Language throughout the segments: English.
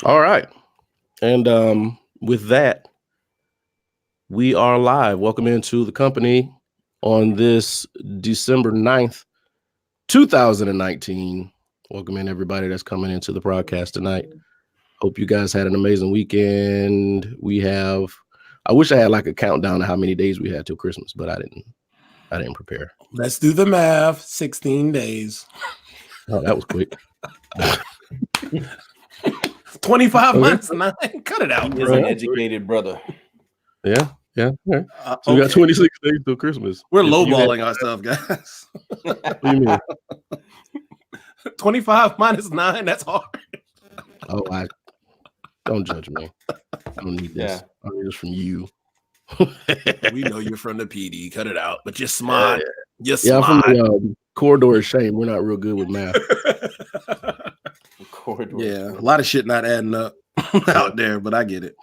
All right. And with that, we are live. Welcome into the company on this December 9th, 2019. Welcome in everybody that's coming into the broadcast tonight. Hope you guys had an amazing weekend. I wish I had like a countdown of how many days we had till Christmas, but I didn't prepare. Let's do the math. 16 days. Oh, that was quick. 25 minus 9. Cut it out, He is bro. an educated brother. Yeah. So we got 26 days till Christmas. We're If you lowballing ourselves, guys. What do you mean? 25 minus 9, that's hard. Oh, don't judge me. I don't need this. I need this from you. We know you're from the PD. Cut it out. But you're smart. You're Yeah, smart. from the corridor of shame. We're not real good with math. Yeah, a lot of shit not adding up out there, but I get it.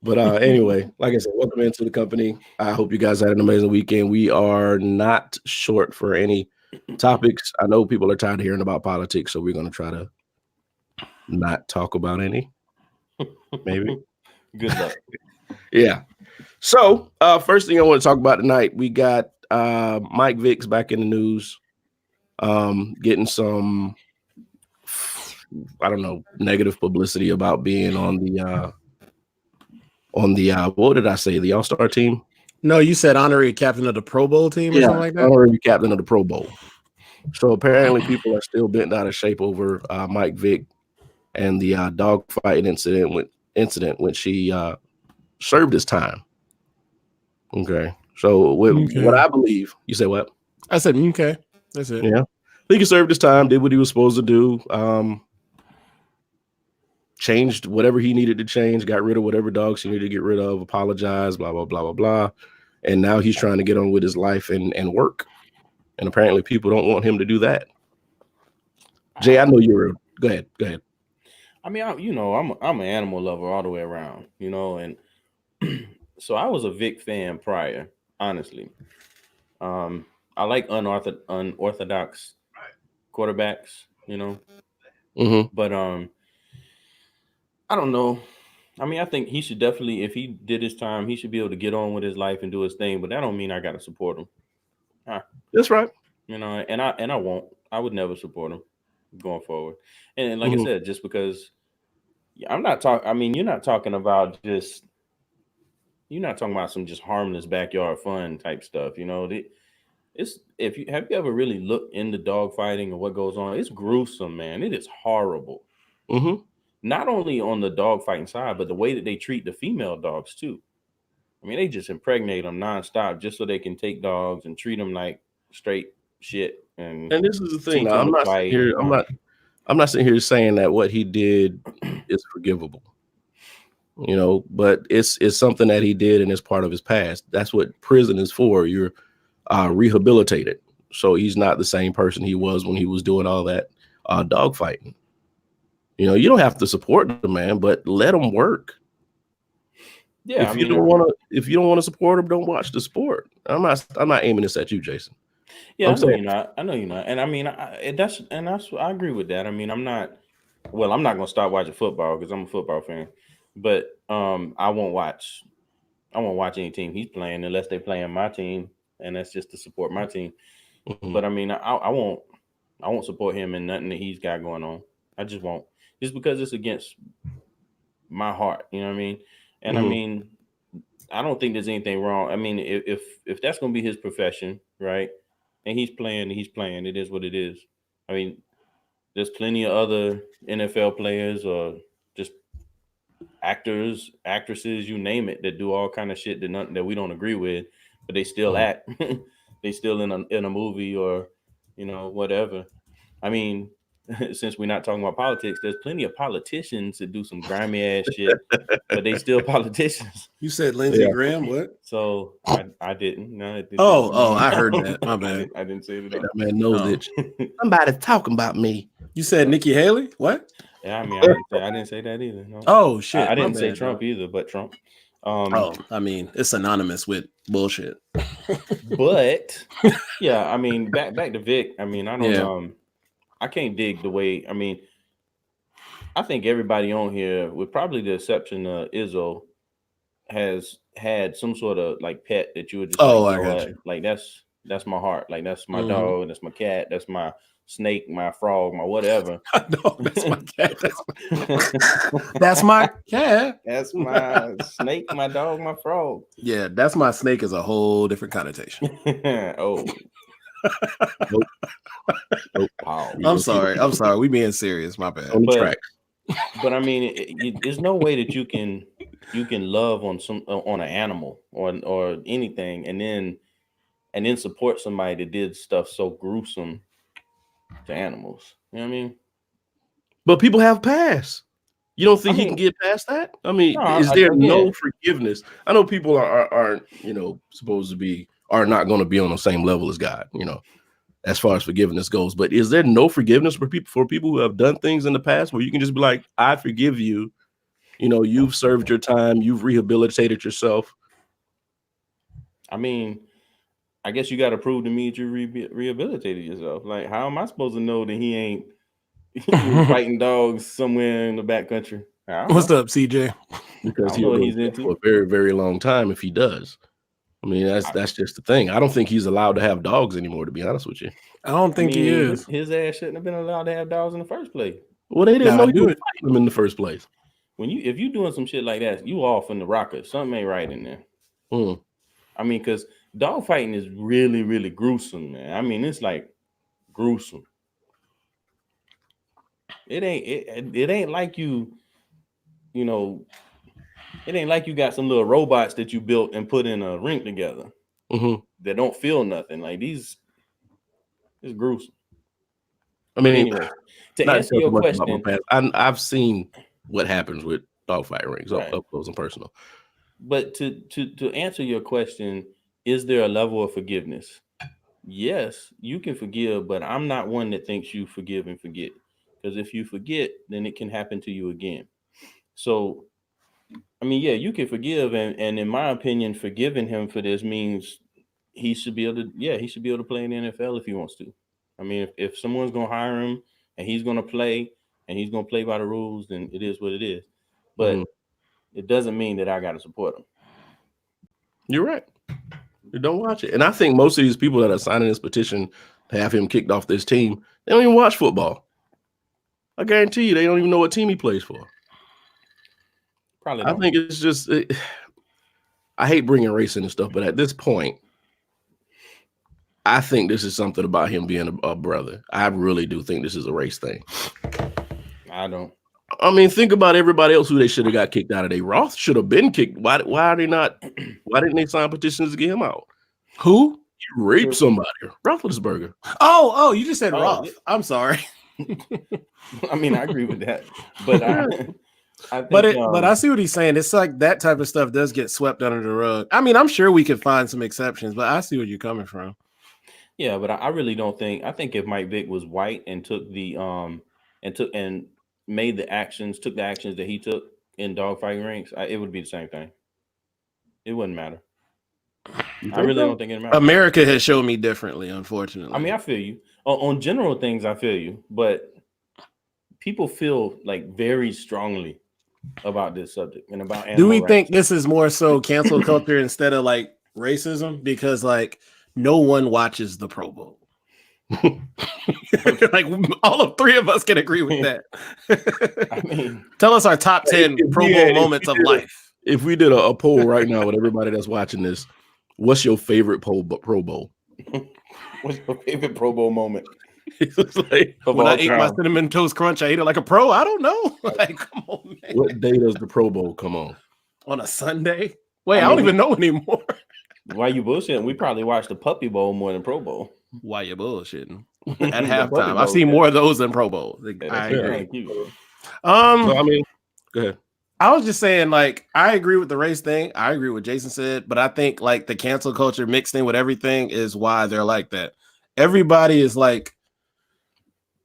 But anyway, like I said, welcome into the company. I hope you guys had an amazing weekend. We are not short for any topics. I know people are tired of hearing about politics, so we're going to try to not talk about any. Maybe. Good luck. Yeah. So first thing I want to talk about tonight, we got Mike Vick's back in the news, getting some, I don't know, negative publicity about being on the what did I say, the All-Star team? No, you said honorary captain of the Pro Bowl team or something like that? Honorary captain of the Pro Bowl. So apparently people are still bent out of shape over Mike Vick and the dogfighting incident when she served his time. Okay. So what I believe, you say what? I said, okay. That's it. Yeah. I think he served his time, did what he was supposed to do. Changed whatever he needed to change, got rid of whatever dogs he needed to get rid of, apologized, blah, blah, blah, blah, blah. And now he's trying to get on with his life and work. And apparently people don't want him to do that. Jay, I know you're go ahead. I mean, I'm an animal lover all the way around, and so I was a Vic fan prior, honestly. I like unorthodox quarterbacks, but I don't know. I mean, I think he should definitely, if he did his time, he should be able to get on with his life and do his thing. But that don't mean I got to support him. That's right. And I won't. I would never support him going forward. And like I said, just because I'm not talking. I mean, you're not talking about some just harmless backyard fun type stuff. It's have you ever really looked into dog fighting or what goes on? It's gruesome, man. It is horrible. Not only on the dog fighting side, but the way that they treat the female dogs too. I mean, they just impregnate them nonstop just so they can take dogs and treat them like straight shit. And this is the thing. Now, I'm not sitting here saying that what he did is forgivable. But it's something that he did and it's part of his past. That's what prison is for. You're rehabilitated. So he's not the same person he was when he was doing all that dog fighting. You don't have to support the man, but let him work. Yeah, if you don't want to support him, don't watch the sport. I'm not aiming this at you, Jason. Yeah, I know you're not. And I mean, I agree with that. I mean, I'm not gonna stop watching football because I'm a football fan. But I won't watch any team he's playing unless they play in my team, and that's just to support my team. But I mean, I won't support him in nothing that he's got going on. I just won't. Just because it's against my heart, you know what I mean? And I mean, I don't think there's anything wrong. I mean, if that's going to be his profession, right? And he's playing, it is what it is. I mean, there's plenty of other NFL players or just actors, actresses, you name it, that do all kind of shit that we don't agree with, but they still act. They still in a movie or, whatever. I mean, since we're not talking about politics, there's plenty of politicians that do some grimy ass shit, but they still politicians. You said Lindsey Graham, what? So I didn't. No, I didn't. I heard that. My bad. I didn't say it. That man knows it. Somebody's talking about me. You said Nikki Haley? What? Yeah, I mean, I didn't say that either. No. Oh shit! I didn't say Trump either, but Trump. I mean, it's synonymous with bullshit. But yeah, I mean, back to Vic. I mean, I don't. I can't dig the way. I mean, I think everybody on here, with probably the exception of Izzo, has had some sort of like pet that you would just Oh, like, I you know got what? you. Like that's my heart. Like that's my Mhm. dog, that's my cat, that's my snake, my frog, my whatever. No, that's my cat. That's my cat. That's my snake, my dog, my frog. Yeah, that's my snake is a whole different connotation. Oh, Nope. wow. I'm sorry. We being serious. My bad. On the But- track. But I mean, there's no way that you can love on on an animal or anything, and then support somebody that did stuff so gruesome to animals. You know what I mean? But people have passed. You don't think I he mean- can get past that? I mean, No, is there no yeah. forgiveness? I know people aren't supposed to be, are not going to be on the same level as God, as far as forgiveness goes. But is there no forgiveness for people who have done things in the past where you can just be like, I forgive you? You've served your time, you've rehabilitated yourself. I mean, I guess you got to prove to me that you rehabilitated yourself. Like, how am I supposed to know that he ain't fighting dogs somewhere in the backcountry? What's up, CJ? Because I don't know what he's he's into. for a very, very long time if he does. I mean, that's just the thing. I don't think he's allowed to have dogs anymore, to be honest with you. I don't think he is. His ass shouldn't have been allowed to have dogs in the first place. Well, they didn't know I you were fighting them in the first place. If you doing some shit like that, you off in the rocker. Something ain't right in there. I mean, because dog fighting is really, really gruesome, man. I mean, it's like gruesome. It ain't like you it ain't like you got some little robots that you built and put in a ring together that don't feel nothing. Like these, it's gruesome. I mean, anyway, to answer your question, I've seen what happens with dogfight rings up close and personal. But to answer your question, is there a level of forgiveness? Yes, you can forgive, but I'm not one that thinks you forgive and forget. Because if you forget, then it can happen to you again. So, I mean, yeah, you can forgive, and in my opinion, forgiving him for this means he should be able to play in the NFL if he wants to. I mean, if someone's gonna hire him and he's gonna play and he's gonna play by the rules, then it is what it is. But it doesn't mean that I gotta support him. You're right. You don't watch it. And I think most of these people that are signing this petition to have him kicked off this team, they don't even watch football. I guarantee you, they don't even know what team he plays for. Probably don't. I think it's just, I hate bringing race into stuff, but at this point, I think this is something about him being a brother. I really do think this is a race thing. I don't. I mean, think about everybody else who they should have got kicked out of. Roth should have been kicked. Why are they not? Why didn't they sign petitions to get him out? Who? You raped somebody. Roethlisberger. Oh, you just said Roth. Yeah. I'm sorry. I mean, I agree with that, but I think, but I see what he's saying. It's like that type of stuff does get swept under the rug. I mean, I'm sure we could find some exceptions, but I see where you're coming from. Yeah, but I really don't think. I think if Mike Vick was white and took made the actions, took the actions that he took in dogfighting ranks, it would be the same thing. It wouldn't matter. I really don't think it matters. America has shown me differently, unfortunately. I mean, I feel you. On general things, I feel you, but people feel like very strongly about this subject and about. Do we think this is more so cancel culture instead of like racism? Because like no one watches the Pro Bowl. Like all of three of us can agree with that. I mean, tell us our top 10 Pro Bowl moments of life. If we did a poll right now with everybody that's watching this, what's your favorite Pro Bowl? What's your favorite Pro Bowl moment? Like, when I ate my Cinnamon Toast Crunch, I ate it like a pro. I don't know. Like, come on, man. What day does the Pro Bowl come on? On a Sunday? Wait, I don't even know anymore. Why you bullshitting? We probably watched the Puppy Bowl more than Pro Bowl. Why you bullshitting? At halftime, I've seen more of those than Pro Bowl. I agree. So, I mean, go ahead. I was just saying, like, I agree with the race thing. I agree with what Jason said, but I think like the cancel culture mixed in with everything is why they're like that. Everybody is like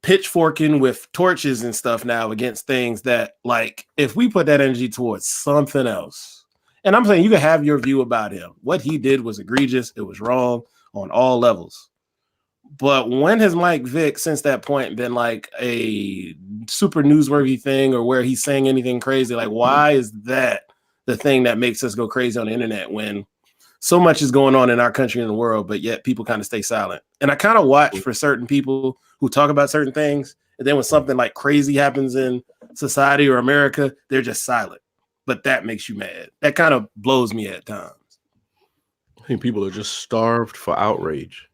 pitchforking with torches and stuff now against things that, like, if we put that energy towards something else, and I'm saying you can have your view about him. What he did was egregious. It was wrong on all levels. But when has Mike Vick since that point been like a super newsworthy thing or where he's saying anything crazy? Like, why is that the thing that makes us go crazy on the internet when so much is going on in our country and the world, but yet people kind of stay silent? And I kind of watch for certain people who talk about certain things, and then when something like crazy happens in society or America, they're just silent. But that makes you mad. That kind of blows me at times. I think people are just starved for outrage.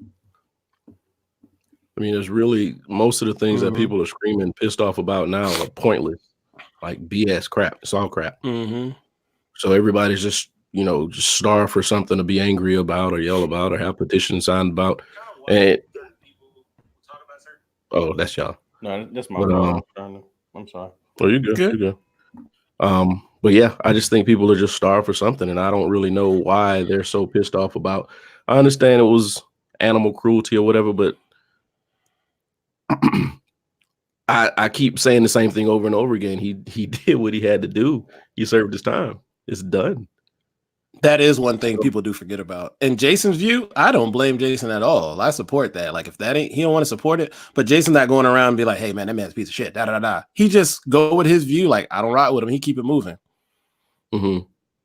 I mean, there's really most of the things that people are screaming, pissed off about now are pointless, like BS crap. It's all crap. So everybody's just, just starved for something to be angry about or yell about or have petitions signed about. And that's y'all. No, that's my fault. I'm sorry. Oh, you're good. You're good. But yeah, I just think people are just starved for something, and I don't really know why they're so pissed off about. I understand it was animal cruelty or whatever, but I keep saying the same thing over and over again. He did what he had to do. He served his time. It's done. That is one thing people do forget about. In Jason's view, I don't blame Jason at all. I support that. Like, if that ain't, he don't want to support it, but Jason's not going around and be like, hey man, that man's a piece of shit. He just go with his view. Like, I don't rock with him. He keep it moving.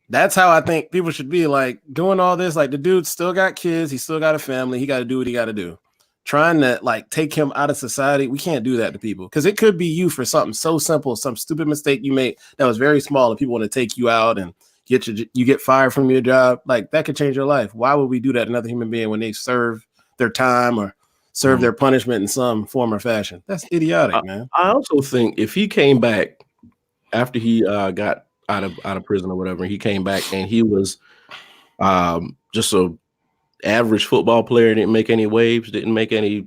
That's how I think people should be, like, doing all this. Like, the dude still got kids. He still got a family. He got to do what he got to do. Trying to like take him out of society. We can't do that to people because it could be you for something so simple, some stupid mistake you made that was very small, and people want to take you out and you get fired from your job. Like, that could change your life. Why would we do that to another human being when they serve their time or serve their punishment in some form or fashion? That's idiotic, man. I also think if he came back after he got out of prison or whatever, he came back and he was just a average football player, didn't make any waves, didn't make any,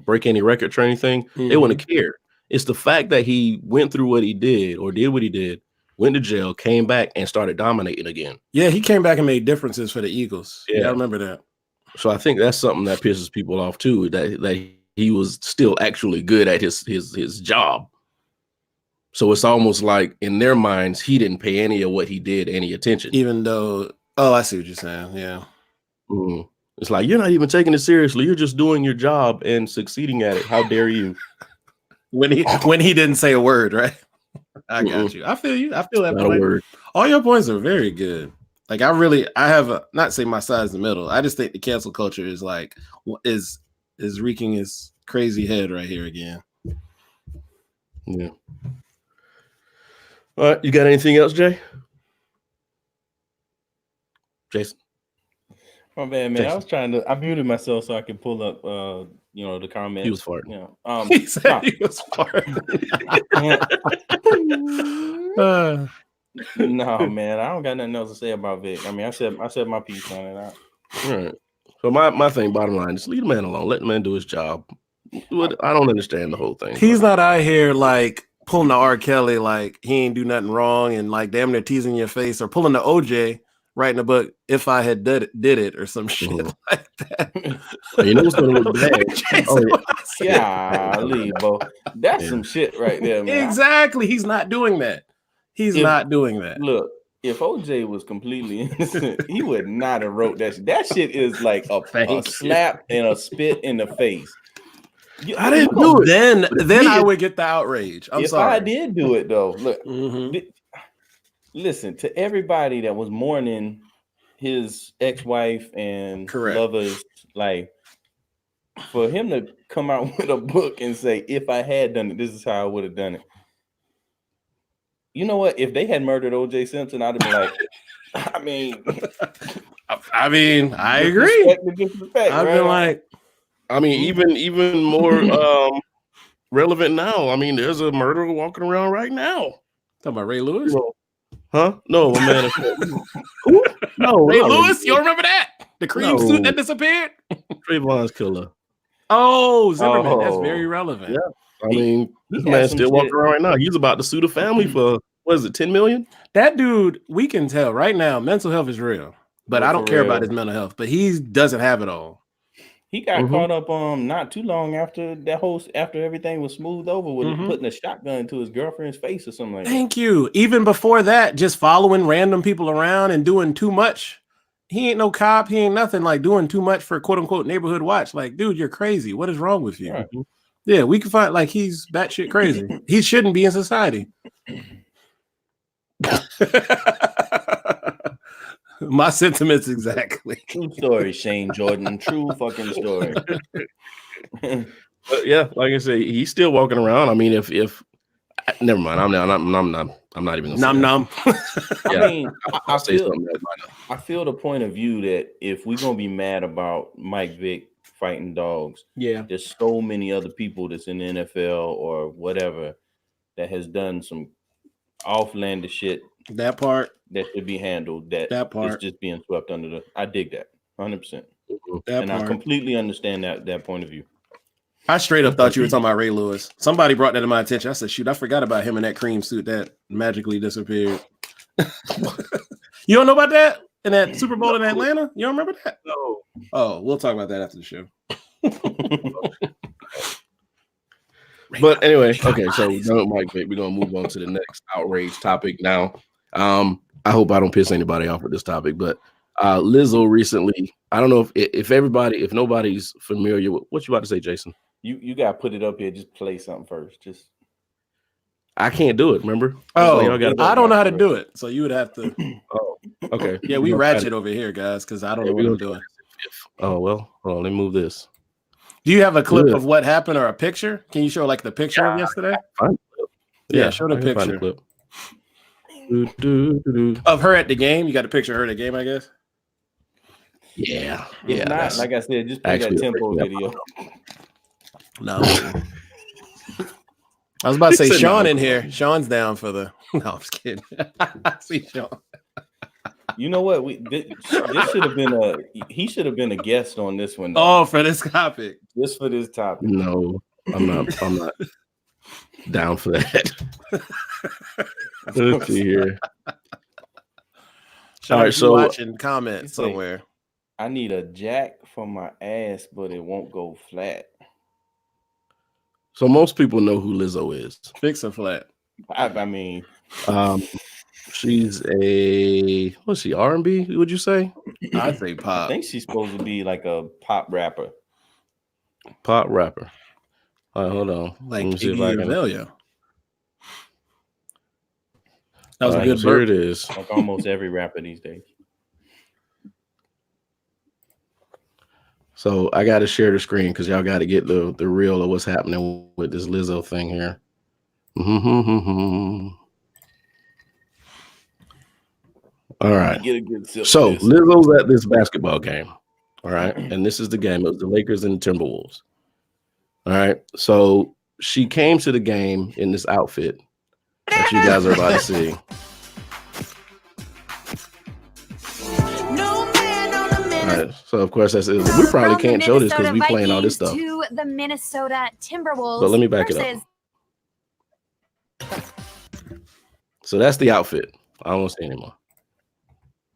break any records or anything, they wouldn't care. It's the fact that he went through what he did or did what he did, went to jail, came back and started dominating again. Yeah, he came back and made differences for the Eagles. Yeah, I remember that. So I think that's something that pisses people off too, that he was still actually good at his job. So it's almost like in their minds, he didn't pay any of what he did any attention. Even though, I see what you're saying. Yeah. It's like, you're not even taking it seriously. You're just doing your job and succeeding at it. How dare you? when he didn't say a word, right? I got you. I feel you. I feel that. Not a word. All your points are very good. Like, I have not say my side's the middle. I just think the cancel culture is like is wreaking its crazy head right here again. Yeah. All right. You got anything else, Jay? Jason? Oh man, I was I muted myself so I could pull up the comments. He was farting. He said he was farting. No, man, I don't got nothing else to say about Vic. I mean, I said my piece on it. All right. So my thing, bottom line, is leave the man alone. Let the man do his job. I don't understand the whole thing. He's not out here like pulling the R. Kelly, like he ain't do nothing wrong and like damn near teasing your face, or pulling the OJ. Writing a book, if I had did it or some shit like that. You know what's gonna look bad? Bro. That's some shit right there, man. Exactly. He's not doing that. Not doing that. Look, if OJ was completely innocent, he would not have wrote that shit. That shit is like a slap and a spit in the face. I didn't do it. Then I would get the outrage. I'm sorry. If I did do it though, look. Listen, to everybody that was mourning his ex-wife and lovers, like, for him to come out with a book and say, if I had done it, this is how I would have done it. You know what? If they had murdered O.J. Simpson, I'd have been like, I agree. I've been like, even more relevant now. I mean, there's a murderer walking around right now. Talking about Ray Lewis? Huh? No, man. Who? No, Ray Lewis. You remember that? The cream suit that disappeared? Trayvon's killer. Oh, Zimmerman. That's very relevant. Yeah. I mean, this man's still walking around right now. He's about to sue the family for, what is it, $10 million? That dude, we can tell right now, mental health is real. But I don't care about his mental health. But he doesn't have it all. He got caught up not too long after after everything was smoothed over with putting a shotgun to his girlfriend's face or something like that. Thank you. Even before that, just following random people around and doing too much. he ain't no cop. He ain't nothing like doing too much for quote unquote neighborhood watch. Like, dude, you're crazy. What is wrong with you? Right. Yeah, we can find like he's batshit crazy. He shouldn't be in society. My sentiments exactly. True story, Shane Jordan. True fucking story. But yeah, like I said, he's still walking around. I mean, if never mind, I'm not even gonna Nom. I mean, I say feel, something. I feel the point of view that if we're gonna be mad about Mike Vick fighting dogs, Yeah, there's so many other people that's in the NFL or whatever that has done some offlandish shit that part. that should be handled. That part. is just being swept under the. I dig that 100%, That and part. I completely understand that point of view. I straight up thought you were talking about Ray Lewis. Somebody brought that to my attention. I said, shoot, I forgot about him in that cream suit that magically disappeared. You don't know about that? In that Super Bowl in Atlanta? You don't remember that? No. Oh, we'll talk about that after the show. But anyway, okay, so we're done with Mike Vick. We're gonna move on to the next outrage topic now. I hope I don't piss anybody off with this topic, but Lizzo recently, I don't know if nobody's familiar with what you about to say, Jason. You gotta put it up here. Just play something first. Just I can't do it, remember? Oh, So I don't know how to do it. So you would have to. Oh, okay. Yeah, we ratchet over here, guys, because I don't know what I'm doing. Oh, well, hold on, let me move this. Do you have a clip of what happened or a picture? Can you show like the picture of yesterday? Yeah, show the picture. Clip. Of her at the game. You got a picture of her at the game, I guess. Yeah. If not, like I said, just play that tempo video. No. I was about to say Sean in here. Sean's down for the. No, I'm just kidding. I see Sean. You know what? This should have been he should have been a guest on this one. Oh, for this topic. Just for this topic. No, I'm not down for that. Let's see here. Sean, all right, so watching comments somewhere. I need a jack for my ass, but it won't go flat. So most people know who Lizzo is. Fix a flat. I mean, she's what's she, R&B, would you say? I'd say pop. I think she's supposed to be like a pop rapper. Pop rapper. All right, hold on. Like Iggy Azalea. That was a good burp. Here it is. Like almost every rapper these days. So I got to share the screen because y'all got to get the real of what's happening with this Lizzo thing here. All right. Get a good so Lizzo's at this basketball game. All right. And this is the game. It was the Lakers and the Timberwolves. All right. So she came to the game in this outfit that you guys are about to see. Right. So of course that's it. We probably can't show this because we playing all this stuff. To the Minnesota Timberwolves. But let me back it up. So that's the outfit. I don't see anymore.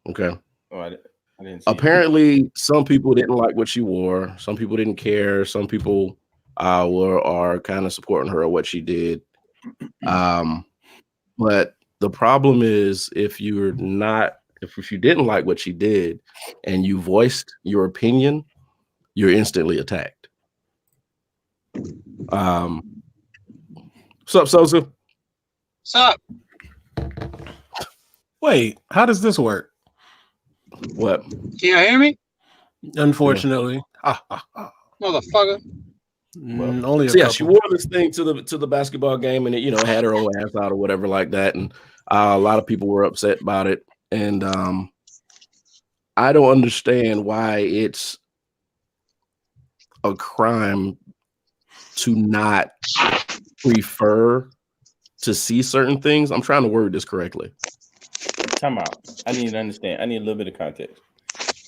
Okay. Oh, I didn't see apparently some people didn't like what she wore. Some people didn't care. Some people are kind of supporting her or what she did. But the problem is if you didn't like what she did and you voiced your opinion, you're instantly attacked. What's up, Sosa? What's up? Wait, how does this work? What? Can you hear me? Unfortunately. Motherfucker. Only so yeah, she wore this thing to the basketball game and it, had her old ass out or whatever like that. And a lot of people were upset about it. And I don't understand why it's a crime to not prefer to see certain things. I'm trying to word this correctly. Time out. I need to understand. I need a little bit of context.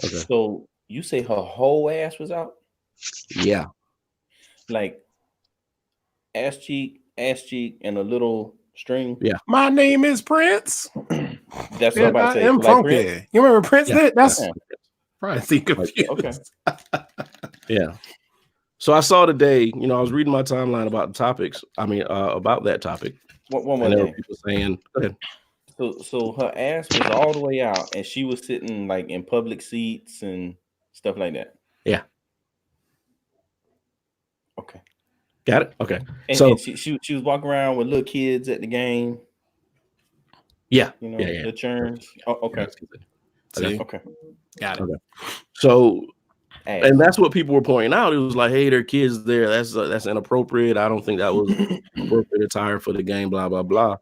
Okay. So you say her whole ass was out? Yeah. Like ass cheek, and a little string. Yeah. My name is Prince. That's what I'm about to say. I am funky. Prince? You remember Prince? Yeah. That's probably confused. Okay. Yeah. So I saw today, I was reading my timeline about the topics. I mean, about that topic. One more and there were thing. people saying, go ahead. So her ass was all the way out, and she was sitting like in public seats and stuff like that. Yeah. Okay. Got it. Okay. And she was walking around with little kids at the game. Yeah. You know, yeah. the churns. Oh, okay. See? Okay. Got it. Okay. So, and that's what people were pointing out. It was like, hey, there are kids there. That's inappropriate. I don't think that was appropriate attire for the game. Blah blah blah.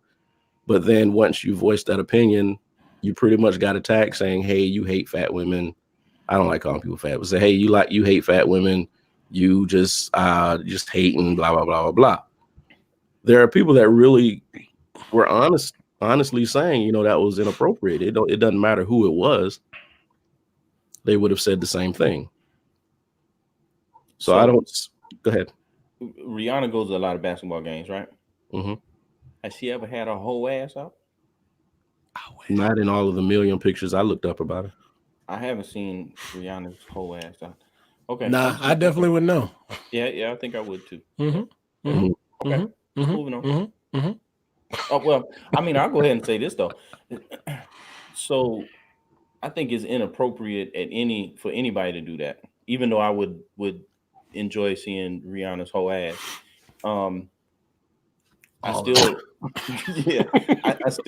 But then once you voiced that opinion, you pretty much got attacked saying, hey, you hate fat women. I don't like calling people fat, but say, hey, you hate fat women. You just hating, blah, blah, blah, blah, blah. There are people that really were honestly saying, you know, that was inappropriate. It doesn't matter who it was. They would have said the same thing. So I don't, go ahead. Rihanna goes to a lot of basketball games, right? Mm-hmm. Has she ever had her whole ass out? Not in all of the million pictures I looked up about her. I haven't seen Rihanna's whole ass out. Okay. Nah, I definitely would know. Yeah, I think I would too. Mm-hmm. Mm-hmm. Okay. Mm-hmm. Moving on. Mm-hmm. Mm-hmm. Oh, well, I mean, I'll go ahead and say this though. So I think it's inappropriate for anybody to do that, even though I would enjoy seeing Rihanna's whole ass. I still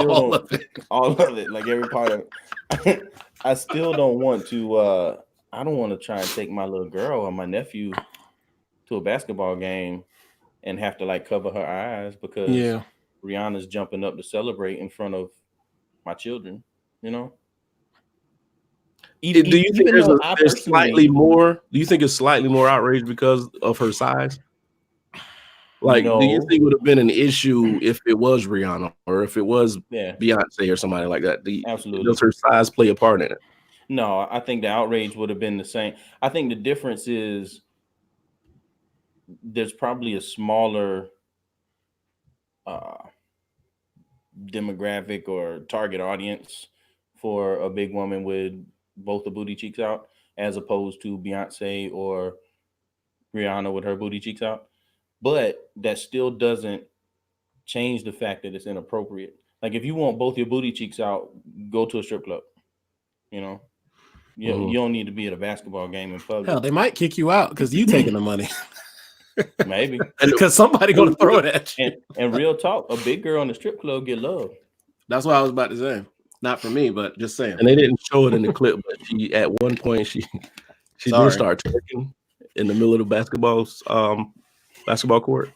All of it, like every part of it. I still don't want to I don't want to try and take my little girl or my nephew to a basketball game and have to like cover her eyes because Rihanna's jumping up to celebrate in front of my children, you know. Do you think there's slightly more? Do you think it's slightly more outraged because of her size? Like, do you think it would have been an issue if it was Rihanna or if it was Beyonce or somebody like that? Absolutely. Does her size play a part in it? No, I think the outrage would have been the same. I think the difference is there's probably a smaller demographic or target audience for a big woman with both the booty cheeks out as opposed to Beyonce or Rihanna with her booty cheeks out. But that still doesn't change the fact that it's inappropriate. Like if you want both your booty cheeks out, go to a strip club. You know, you don't need to be at a basketball game in public. Hell, they might kick you out because you taking the money. Maybe because somebody gonna throw it at you. And real talk, a big girl in the strip club get love. That's what I was about to say. Not for me, but just saying. And they didn't show it in the clip, but she at one point she did start twerking in the middle of the basketball court.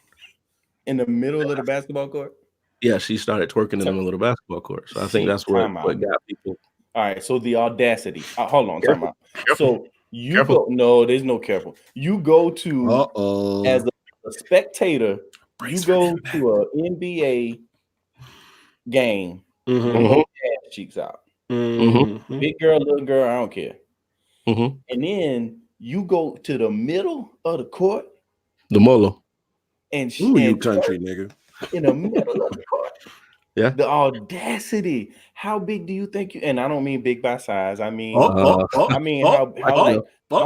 In the middle of the basketball court? Yeah, she started twerking in the middle of the basketball court. So I think that's what got people. All right, so the audacity. Hold on, time out. So you go. No, there's no careful. You go to as a spectator. You go to an NBA game. Both ass cheeks out. Big girl, little girl, I don't care. And then you go to the middle of the court. The Molo. And you country nigga. In the middle of the court. Yeah. The audacity. How big do you think you? And I don't mean big by size. I mean, how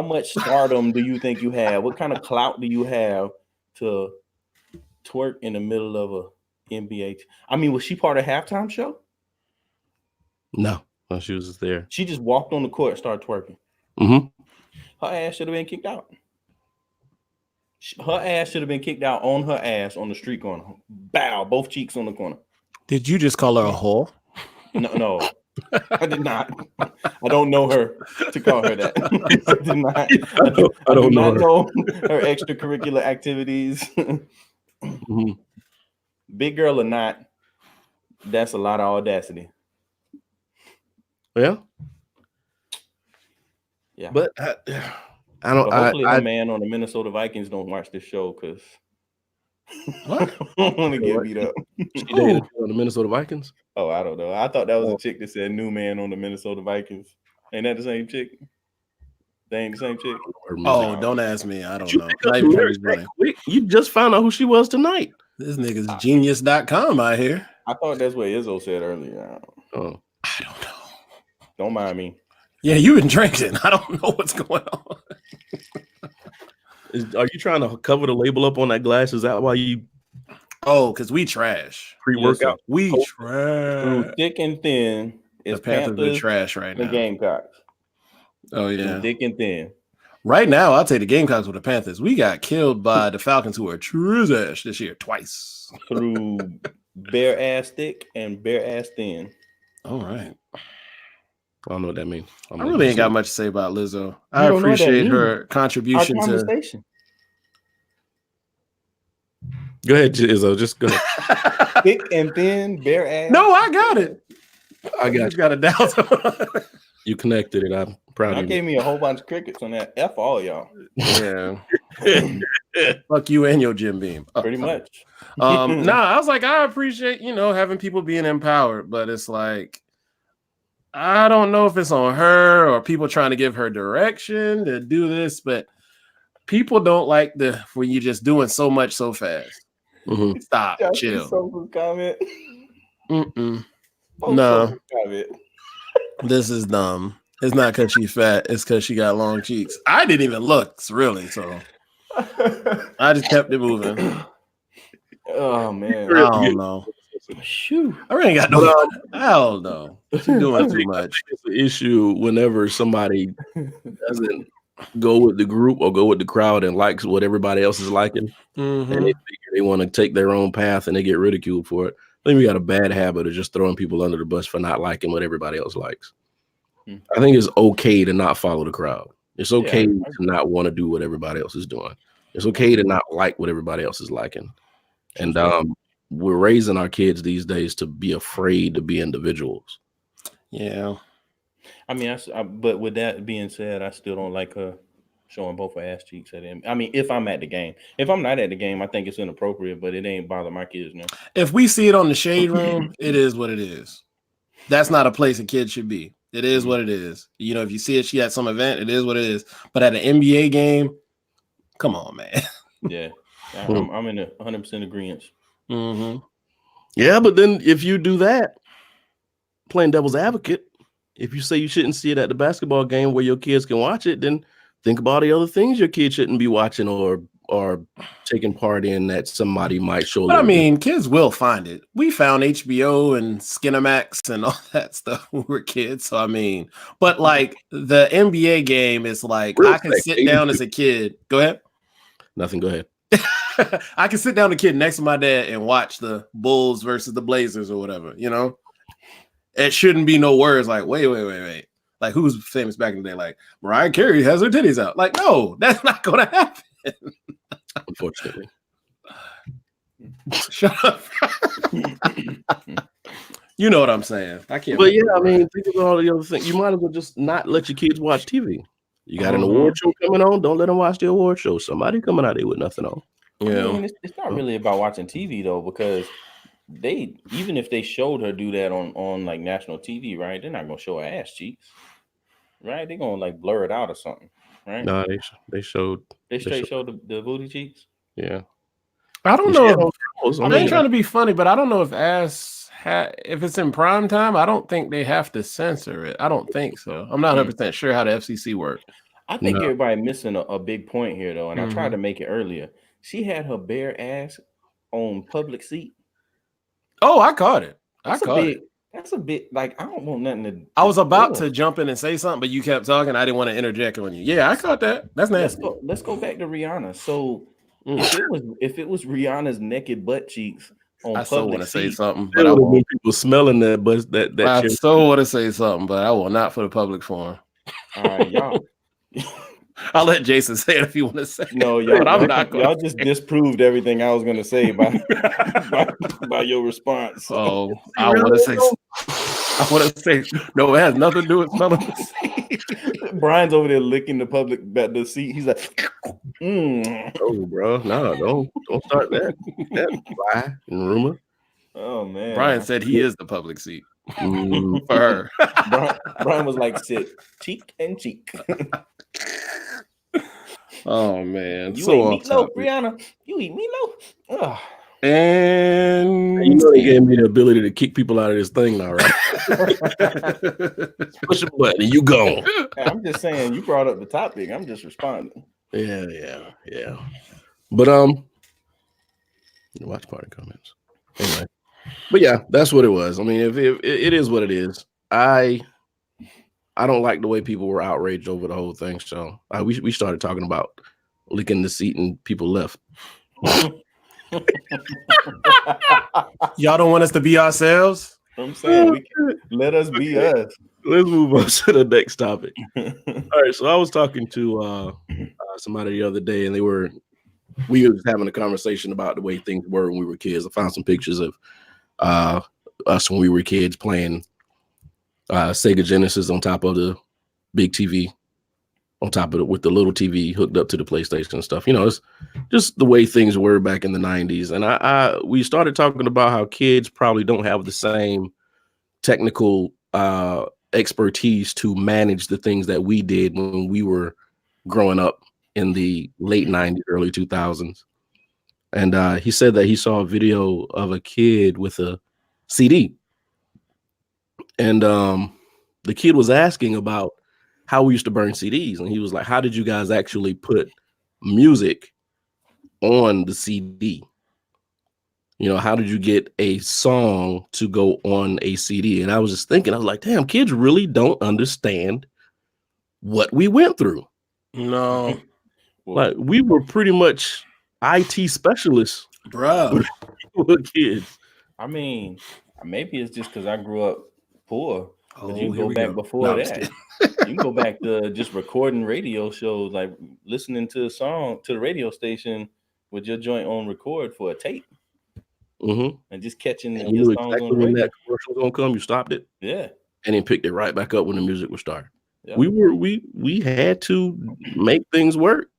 much stardom do you think you have? What kind of clout do you have to twerk in the middle of a NBA? I mean, was she part of halftime show? No, she was just there. She just walked on the court and started twerking. Her ass should have been kicked out. Her ass should have been kicked out on her ass on the street corner. Bow, both cheeks on the corner. Did you just call her a whore? No, I did not. I don't know her to call her that. I did not. I do not know her extracurricular activities. Big girl or not, that's a lot of audacity. Yeah. But I don't. Hopefully, the man on the Minnesota Vikings don't watch this show because I don't want to get beat up. She dated on the Minnesota Vikings. Oh, I don't know. I thought that was a chick that said new man on the Minnesota Vikings. Ain't that the same chick? They ain't the same chick. Oh, don't ask me. I don't know. You just found out who she was tonight. This nigga's genius.com out here. I thought that's what Izzo said earlier. I don't know. Don't mind me. Yeah, you've been drinking. I don't know what's going on. Are you trying to cover the label up on that glass? Is that why you? Oh, because we trash. Pre-workout. We Through trash. thick and thin, The it's Panthers are Panthers trash right and now. Gamecocks. Oh yeah. Through thick and thin. Right now, I'll take the Gamecocks with the Panthers. We got killed by the Falcons, who are trash this year twice. Through bare ass thick and bare ass thin. All right. I don't know what that means. I really ain't got much to say about Lizzo. I You don't know what that appreciate means. her Our contribution to. conversation. Go ahead, Izzo. Just go ahead. Thick and thin, bare ass. No, I got it. I got Just got a doubt. you connected it. I'm proud Y'all of gave me a whole bunch of crickets on that. F all y'all. Yeah. you. Fuck you and your Jim Beam. Pretty much. I was like, I appreciate, having people being empowered, but it's like, I don't know if it's on her or people trying to give her direction to do this, but people don't like when you're just doing so much so fast. Mhm. Stop, Y'all chill. see Sosa's comment? Mm-mm. Post No. Sosa's comment. This is dumb. It's not because she's fat. It's because she got long cheeks. I didn't even look, really, so I just kept it moving. Oh man. I don't know. Shoo. I really ain't got no. Hell no. She's doing too much. It's an issue whenever somebody doesn't go with the group or go with the crowd and likes what everybody else is liking, Mhm. and they figure they want to take their own path and they get ridiculed for it. I think we got a bad habit of just throwing people under the bus for not liking what everybody else likes. I think it's okay to not follow the crowd. It's okay to not want to do what everybody else is doing. It's okay to not like what everybody else is liking. And we're raising our kids these days to be afraid to be individuals. Yeah. I mean, but with that being said, I still don't like her showing both her ass cheeks at him. I mean, if I'm at the game. If I'm not at the game, I think it's inappropriate, but it ain't bother my kids now. If we see it on the shade room, it is what it is. That's not a place a kid should be. It is what it is. If you see it, she at some event, it is what it is. But at an NBA game, come on, man. Yeah. I'm in 100% agreement. Mm-hmm. Yeah, but then if you do that, playing devil's advocate, if you say you shouldn't see it at the basketball game where your kids can watch it, then think about the other things your kids shouldn't be watching or taking part in that somebody might show. But I mean, kids will find it. We found HBO and Skinamax and all that stuff when we were kids. So I mean, but like the NBA game is like I can sit down as a kid. Go ahead. Nothing. Go ahead. I can sit down a kid next to my dad and watch the Bulls versus the Blazers or whatever. It shouldn't be no words like wait. Like who's famous back in the day? Like Mariah Carey has her titties out. Like no, that's not gonna happen. Unfortunately. Shut up. You know what I'm saying. I can't. But yeah, I mean, think about all the other things. You might as well just not let your kids watch TV. You got an award show coming on. Don't let them watch the award show. Somebody coming out there with nothing on. Yeah. I mean, it's not really about watching TV though, because even if they showed her do that on like national TV, right? They're not gonna show her ass cheeks, right? They're gonna like blur it out or something, right? No, they showed. They straight showed the booty cheeks. Yeah. I don't know. I mean, ain't trying to be funny, but I don't know if if it's in prime time, I don't think they have to censor it. I don't think so. I'm not 100% sure how the FCC works. I think everybody missing a big point here though, and I tried to make it earlier. She had her bare ass on public seat. Oh, I caught it. I caught it. That's a bit like I don't want nothing to. I was about to jump in and say something, but you kept talking. I didn't want to interject on you. Yeah, I caught that. That's nasty. Let's go back to Rihanna. So if it was Rihanna's naked butt cheeks on I so want to say something, but I want people smelling that. But that I so want to say something, but I will not for the public forum. All right, y'all. I'll let Jason say it if you want to say. No, y'all just disproved everything I was going to say by your response. Oh, I want to say no. It has nothing to do with smelling. Brian's over there licking the seat. He's like, "Oh, bro, no, don't start that. That lie and rumor." Oh man, Brian said he is the public seat for her. Brian was like, "Sit cheek and cheek." Oh man, you eat meatloaf, Brianna. You eat meatloaf. Ugh. And you know they gave me the ability to kick people out of this thing now, right? Push a button and you go. I'm just saying you brought up the topic. I'm just responding. Yeah. But Watch party comments. Anyway, but yeah, that's what it was. I mean, if it is what it is, I don't like the way people were outraged over the whole thing. So we started talking about licking the seat and people left. Y'all don't want us to be ourselves? I'm saying, let us be us. Let's move on to the next topic. All right, so I was talking to somebody the other day, and we were just having a conversation about the way things were when we were kids. I found some pictures of us when we were kids playing Sega Genesis on top of the big TV, on top of it with the little TV hooked up to the PlayStation and stuff. You know, it's just the way things were back in the 90s. And we started talking about how kids probably don't have the same technical expertise to manage the things that we did when we were growing up in the late 90s, early 2000s. And he said that he saw a video of a kid with a CD. And the kid was asking about how we used to burn CDs. And he was like, how did you guys actually put music on the CD? You know, how did you get a song to go on a CD? And I was just thinking, I was like, damn, kids really don't understand what we went through. No. Like, we were pretty much IT specialists, Bro. with kids. I mean, maybe it's just because I grew up poor. Oh, You here go we back go. before No, I'm that. You can go back to just recording radio shows, like listening to a song to the radio station with your joint on record for a tape, and just catching And you your knew songs exactly on the when radio. that commercial was gonna come. You stopped it, Yeah, and then picked it right back up when the music was starting. yeah. We had to make things work.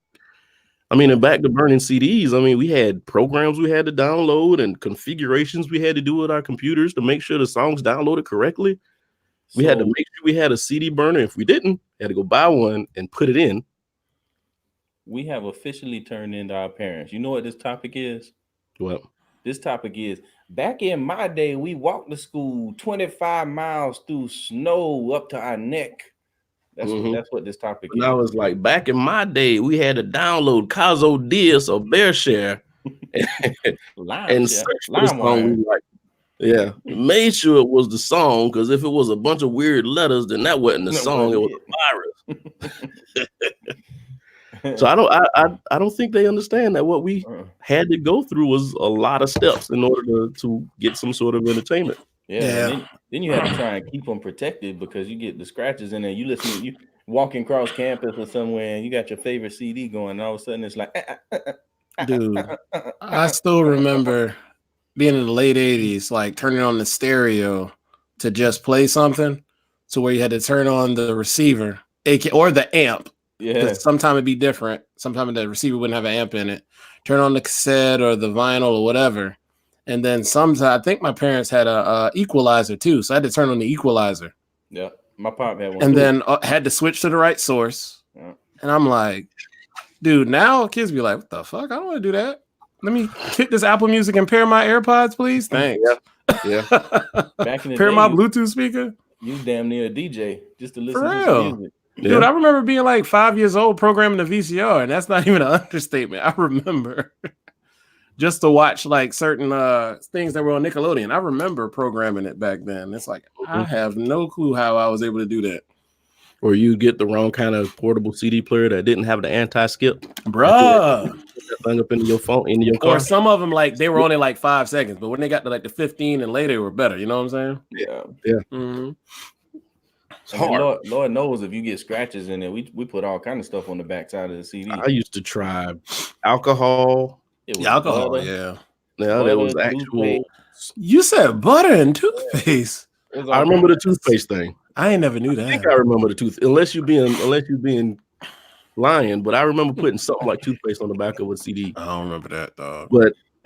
I mean, and back to burning CDs, I mean, we had programs we had to download and configurations we had to do with our computers to make sure the songs downloaded correctly. We had to make sure we had a CD burner. If we didn't, we had to go buy one and put it in. We have officially turned into our parents. You know what this topic is? What? This topic is, back in my day, we walked to school 25 miles through snow up to our neck. That's what this topic And is. I was like, back in my day, we had to download Caso Diaz or Bearshare and search for the song we like. Yeah, made sure it was the song, because if it was a bunch of weird letters, then that wasn't the song; it was a virus. So I don't think they understand that what we had to go through was a lot of steps in order to get some sort of entertainment. Yeah. Then you have to try and keep them protected, because you get the scratches in there. You listen, you walking across campus or somewhere, and you got your favorite CD going, and all of a sudden it's like, dude, I still remember being in the late 80s, like turning on the stereo to just play something, to where you had to turn on the receiver, or the amp. Yeah. Sometimes it'd be different. Sometimes the receiver wouldn't have an amp in it. Turn on the cassette or the vinyl or whatever. And then sometimes I think my parents had a equalizer too, so I had to turn on the equalizer. Yeah, my pop had one. And too. then had to switch to the right source. Yeah. And I'm like, dude, now kids be like, what the fuck? I don't want to do that. Let me hit this Apple Music and pair my AirPods, please. Thanks. Yeah. Back in the pair day, my Bluetooth speaker. You damn near a DJ just to listen For to real. some music. Dude, I remember being like 5 years old programming the VCR, and that's not even an understatement. I remember just to watch like certain things that were on Nickelodeon. I remember programming it back then. It's like, I have no clue how I was able to do that. Or you get the wrong kind of portable CD player that didn't have the anti-skip. Bruh. Put that thing up into your phone, into your car. Or some of them, like, they were only like 5 seconds, but when they got to like the 15 and later, they were better. You know what I'm saying? Yeah. Mm-hmm. Lord knows if you get scratches in it, we put all kind of stuff on the backside of the CD. I used to try alcohol. Alcohol, butter, yeah. Yeah, there was butter, actual. toothpaste. You said butter and toothpaste. I remember the toothpaste thing. I ain't never knew that. I think I remember the tooth, unless you're being lying. But I remember putting something like toothpaste on the back of a CD. I don't remember that, dog.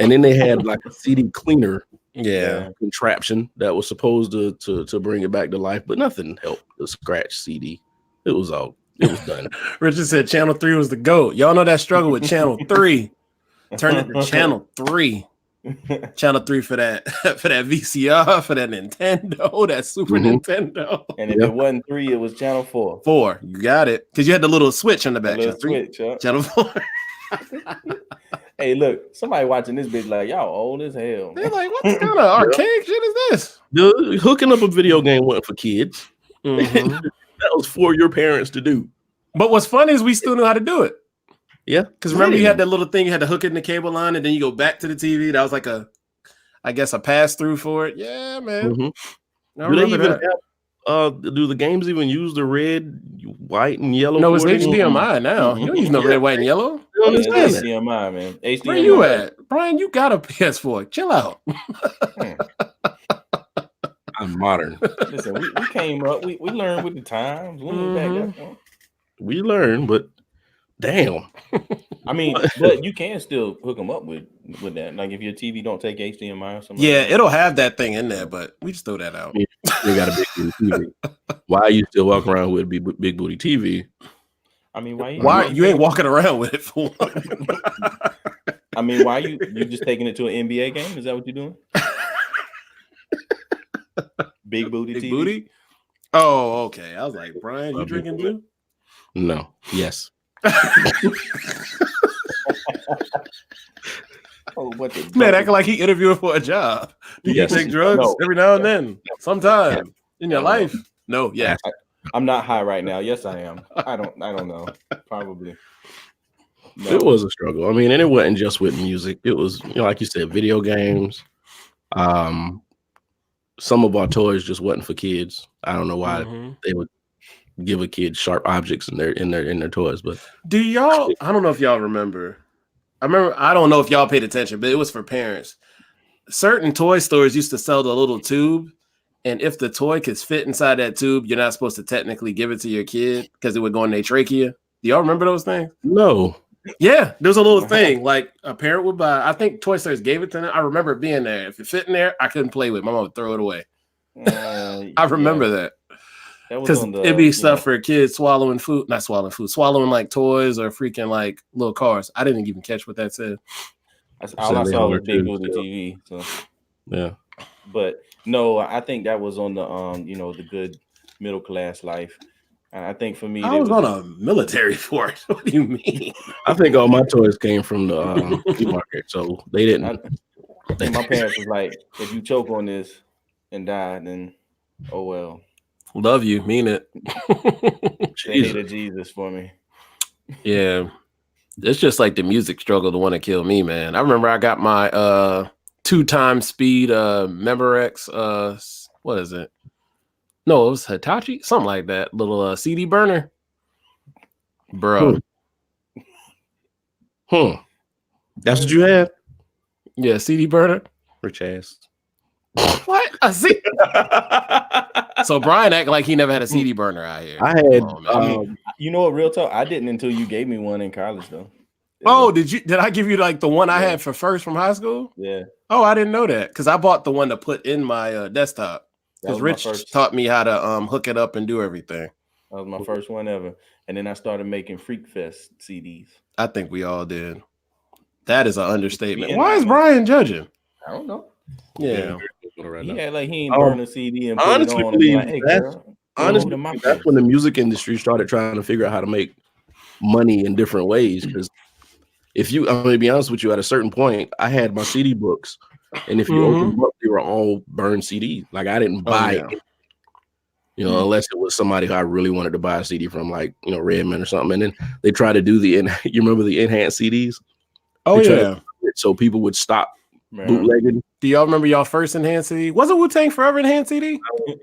And then they had like a CD cleaner Yeah. contraption that was supposed to bring it back to life, but nothing helped the scratch CD. It was done. Richard said Channel 3 was the GOAT. Y'all know that struggle with Channel 3. Turn it to Channel 3. Channel 3 for that VCR, for that Nintendo, that Super Nintendo. And if it wasn't 3, it was Channel 4. 4. You got it. Because you had the little switch on the back. Little switch, Channel 4. Hey, look, somebody watching this bitch like y'all old as hell. They're like, what kind of archaic shit is this? The hooking up a video game wasn't for kids. Mm-hmm. That was for your parents to do. But what's funny is we still knew how to do it. Yeah, because remember you had that little thing you had to hook it in the cable line, and then you go back to the TV. That was like a pass through for it. Yeah, man. Mm-hmm. Do they even have, do the games even use the red, white, and yellow? No, it's HDMI now. You don't use no red, white, and yellow. It's HDMI, man. HDMI. Where you at, Brian? You got a PS4. Chill out. I'm modern. Listen, we came up. We learned with the times. We learned, but damn. I mean, but you can still hook them up with that. Like if your TV don't take HDMI or something. Yeah, like it'll have that thing in there, but we just throw that out. You got a big booty TV. Why you still walk around with a big booty TV? I mean, why you ain't walking around with it for? I mean, why you just taking it to an NBA game? Is that what you're doing? Big booty TV. Booty? Oh, okay. I was like, Brian, you drinking blue? No. Yes. Man, acting like he interviewing for a job. Do you take drugs every now and then? Sometime in your life? No. Yeah. I'm not high right now. Yes, I am. I don't know. Probably. No. It was a struggle. I mean, and it wasn't just with music. It was, like you said, video games. Some of our toys just wasn't for kids. I don't know why they would give a kid sharp objects in their toys. But do y'all? I don't know if y'all remember. I don't know if y'all paid attention, but it was for parents. Certain toy stores used to sell the little tube, and if the toy could fit inside that tube, you're not supposed to technically give it to your kid because it would go in their trachea. Do y'all remember those things? No. Yeah, there's a little thing like a parent would buy. I think Toy Stores gave it to them. I remember it being there. If it fit in there, I couldn't play with it. My mom would throw it away. I remember that. Because it'd be stuff for kids swallowing like toys or freaking like little cars. I didn't even catch what that said. All I saw was Big Booty TV. So yeah, but no, I think that was on the the good middle class life. And I think for me, I was on a military force. What do you mean? I think all my toys came from the flea market, so they didn't. I think my parents was like, if you choke on this and die, then oh well. Love you, mean it. They hated Jesus for me. Yeah, it's just like the music struggle to want to kill me, man. I remember I got my 2x speed Memorex. What is it? No, it was Hitachi, something like that. Little CD burner, bro. That's what you had? Yeah, CD burner. Rich ass. What? A CD? So Brian act like he never had a CD burner out here. I had. You know what? Real talk. I didn't until you gave me one in college, though. Oh, did I give you like the one I had for first from high school? Yeah. Oh, I didn't know that because I bought the one to put in my desktop. Because Rich taught me how to hook it up and do everything. That was my first one ever. And then I started making Freak Fest CDs. I think we all did. That is an understatement. Why is Brian judging? I don't know. Yeah. He had like he ain't burn a CD and put honestly, it on. And like, hey, that's when the music industry started trying to figure out how to make money in different ways. Because I'm going to be honest with you, at a certain point, I had my CD books. And if you open them up, they were all burned CDs. Like I didn't buy it, unless it was somebody who I really wanted to buy a CD from, like Redman or something. And then they tried to do you remember the enhanced CDs? Oh yeah. So people would stop bootlegging. Do y'all remember y'all first enhanced CD? Wasn't Wu-Tang Forever enhanced CD?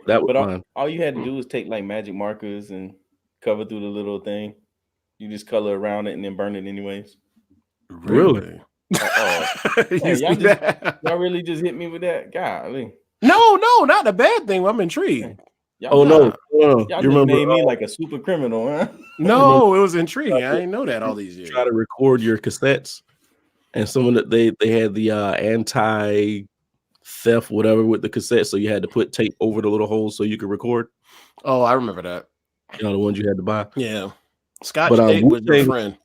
That was fine. All you had to do was take like magic markers and cover through the little thing. You just color around it and then burn it anyways. Really? Y'all really just hit me with that? Golly. No, not a bad thing. I'm intrigued. No. Y'all just made me like a super criminal, huh? No, it was intriguing. I didn't know that all these years. Try to record your cassettes, and someone that they had the anti-theft whatever with the cassette, so you had to put tape over the little holes so you could record. Oh, I remember that. The ones you had to buy. Yeah, Scotch tape was your friend.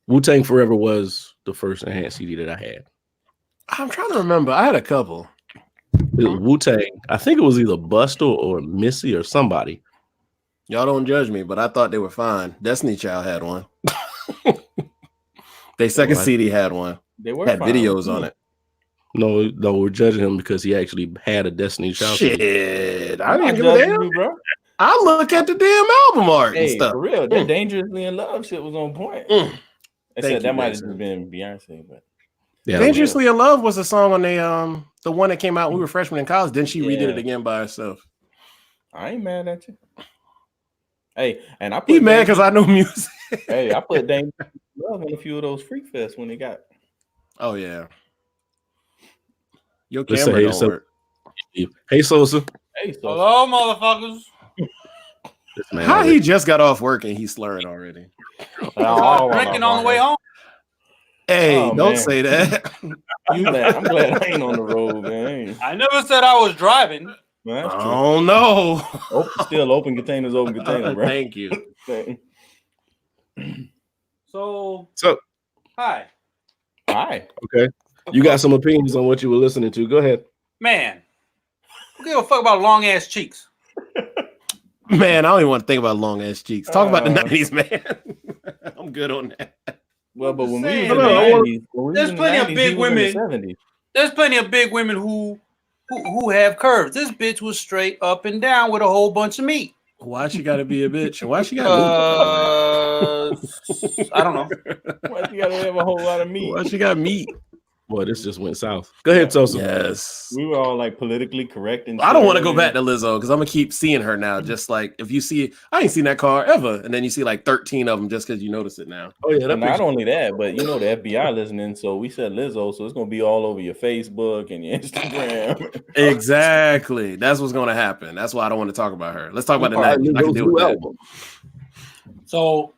Wu-Tang Forever was the first enhanced CD that I had. I'm trying to remember. I had a couple. It was Wu-Tang. I think it was either Busta or Missy or somebody. Y'all don't judge me, but I thought they were fine. Destiny Child had one. They second Right. CD had one. They were Had fine. videos on it. No, we're judging him because he actually had a Destiny Child. CD. Shit, I I'm didn't not give a judging damn. you, bro. I look at the damn album art and Hey, stuff. for real, that Dangerously in Love shit was on point. Mm. Except you, that might have Mason. just been Beyonce, but Yeah, Dangerously in Love was a song on the one that came out when we were freshmen in college. Then she redid Yeah. it again by herself. I ain't mad at you. Hey, and I put He mad because I know music. Hey, I put Dangerously in Love on a few of those Freak Fests when they got. Oh yeah. Your Let's camera say don't so. work. Hey, Sosa. Hey, so Hello, motherfuckers. This man How already- he just got off work and he's slurring already? Drinking on the way home. Hey, Oh, don't man. say that. I'm glad I ain't on the road, man. I never said I was driving. Man, that's true. Oh no. Still open containers, bro. Thank you. So, Hi. Hi. Okay. You got some opinions on what you were listening to. Go ahead. man, who give a fuck about long ass cheeks? Man, I don't even want to think about long ass cheeks. Talk about the Uh, 90s, man. I'm good on that. Well, but when we Saying, was in the man. 90s, when we There's was in the plenty of 90s, big he was in the women. 70s. There's plenty of big women who have curves. This bitch was straight up and down with a whole bunch of meat. Why she gotta be a bitch? Why she got I don't know. Why you gotta have a whole lot of meat? meat? Why she got meat? Boy, this just went south. Go ahead, Sosa. Yes. We were all like politically correct and I don't want to shit go earlier. back to Lizzo because I'm gonna keep seeing her now. Just like if you see, I ain't seen that car ever, and then you see like 13 of them just because you notice it now. Oh yeah, that And not picture. only that, but you know the FBI listening, so we said Lizzo, so it's gonna be all over your Facebook and your Instagram. Exactly. That's what's gonna happen. That's why I don't want to talk about her. Let's talk about the 90s. I can deal with that. So,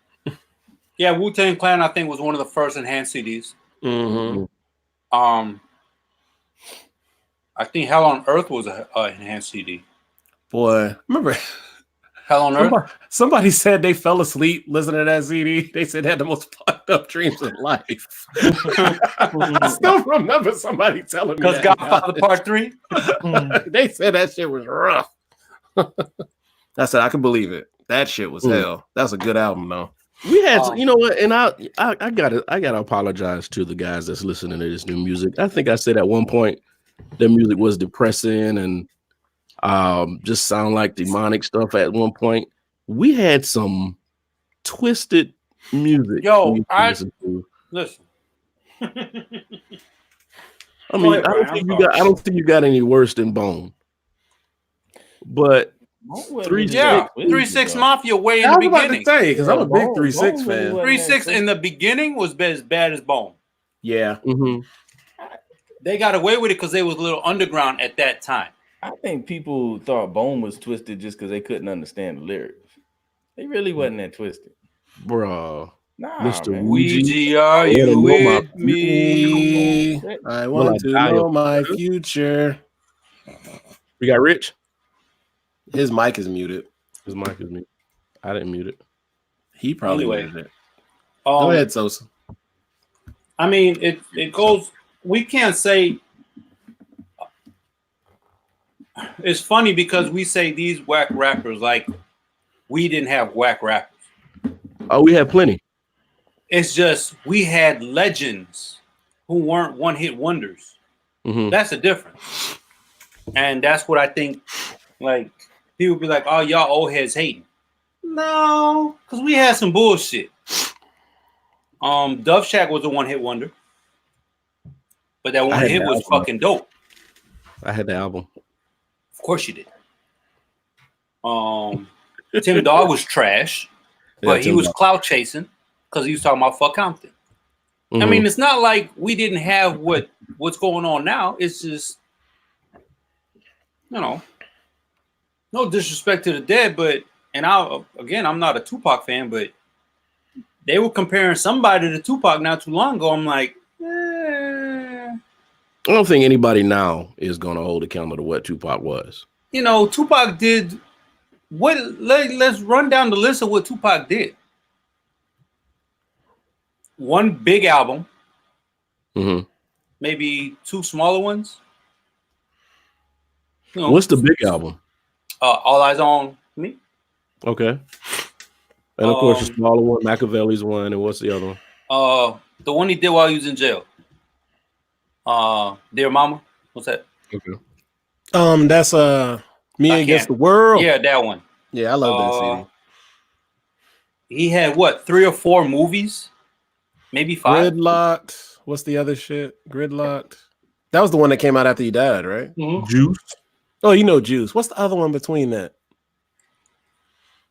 yeah, Wu-Tang Clan I think was one of the first enhanced CDs. Mm-hmm. I think Hell on Earth was a enhanced CD. Boy, remember Hell on Earth. somebody said they fell asleep listening to that CD. They said they had the most fucked up dreams of life. I still remember somebody telling me Because that. Godfather Part 3. They said that shit was rough. I said I can believe it. That shit was hell. That's a good album though. We had, you know what, and I gotta apologize to the guys that's listening to this new music. I think I said at one point the music was depressing and just sound like demonic stuff. At one point, we had some twisted music. Yo, we used to I- listen to. Listen. I Go mean, ahead, I Brian, don't think you got any worse than Bone, but. 3-6 Mafia way in I the was about to beginning. say because I'm a big Bone 3-6 really fan. wasn't 3-6 in the beginning was as bad as Bone. Yeah. Mm-hmm. They got away with it because they was a little underground at that time. I think people thought Bone was twisted just because they couldn't understand the lyrics. They really wasn't that twisted. Bruh. Nah, Mr. man. Ouija, are Yeah, you know with my- me? I Will want I to die know of- my future. We got Rich. His mic is muted. His mic is muted. I didn't mute it. He probably Anyway. muted it. Go ahead, Sosa. I mean, it goes. We can't say. It's funny because we say these whack rappers like we didn't have whack rappers. Oh, we had plenty. It's just we had legends who weren't one-hit wonders. Mm-hmm. That's the difference, and that's what I think. Like people be like, "Oh, y'all old heads hating." No, because we had some bullshit. Dove Shack was a one-hit wonder, but that one had hit the was album. fucking dope. I had the album. Of course you did. Tim Dog was trash, but he Tim was Dog. clout chasing because he was talking about fuck Compton. I Mhm. mean, it's not like we didn't have what's going on now. It's just, no disrespect to the dead, but I'm not a Tupac fan, but they were comparing somebody to Tupac not too long ago. I'm like, I don't think anybody now is going to hold account to what Tupac was. Tupac did what? Let's run down the list of what Tupac did. One big album, Mm-hmm. maybe two smaller ones. What's the big album? All Eyes on Me. Okay. And of course, the smaller one, Machiavelli's one, and what's the other one? The one he did while he was in jail. Dear Mama. What's that? Okay. That's Me Against the World. Yeah, that one. Yeah, I love that CD. He had what, 3 or 4 movies? Maybe 5. Gridlocked. What's the other shit? Gridlocked. That was the one that came out after he died, right? Mm-hmm. Juice. Oh, you know Juice. What's the other one between that?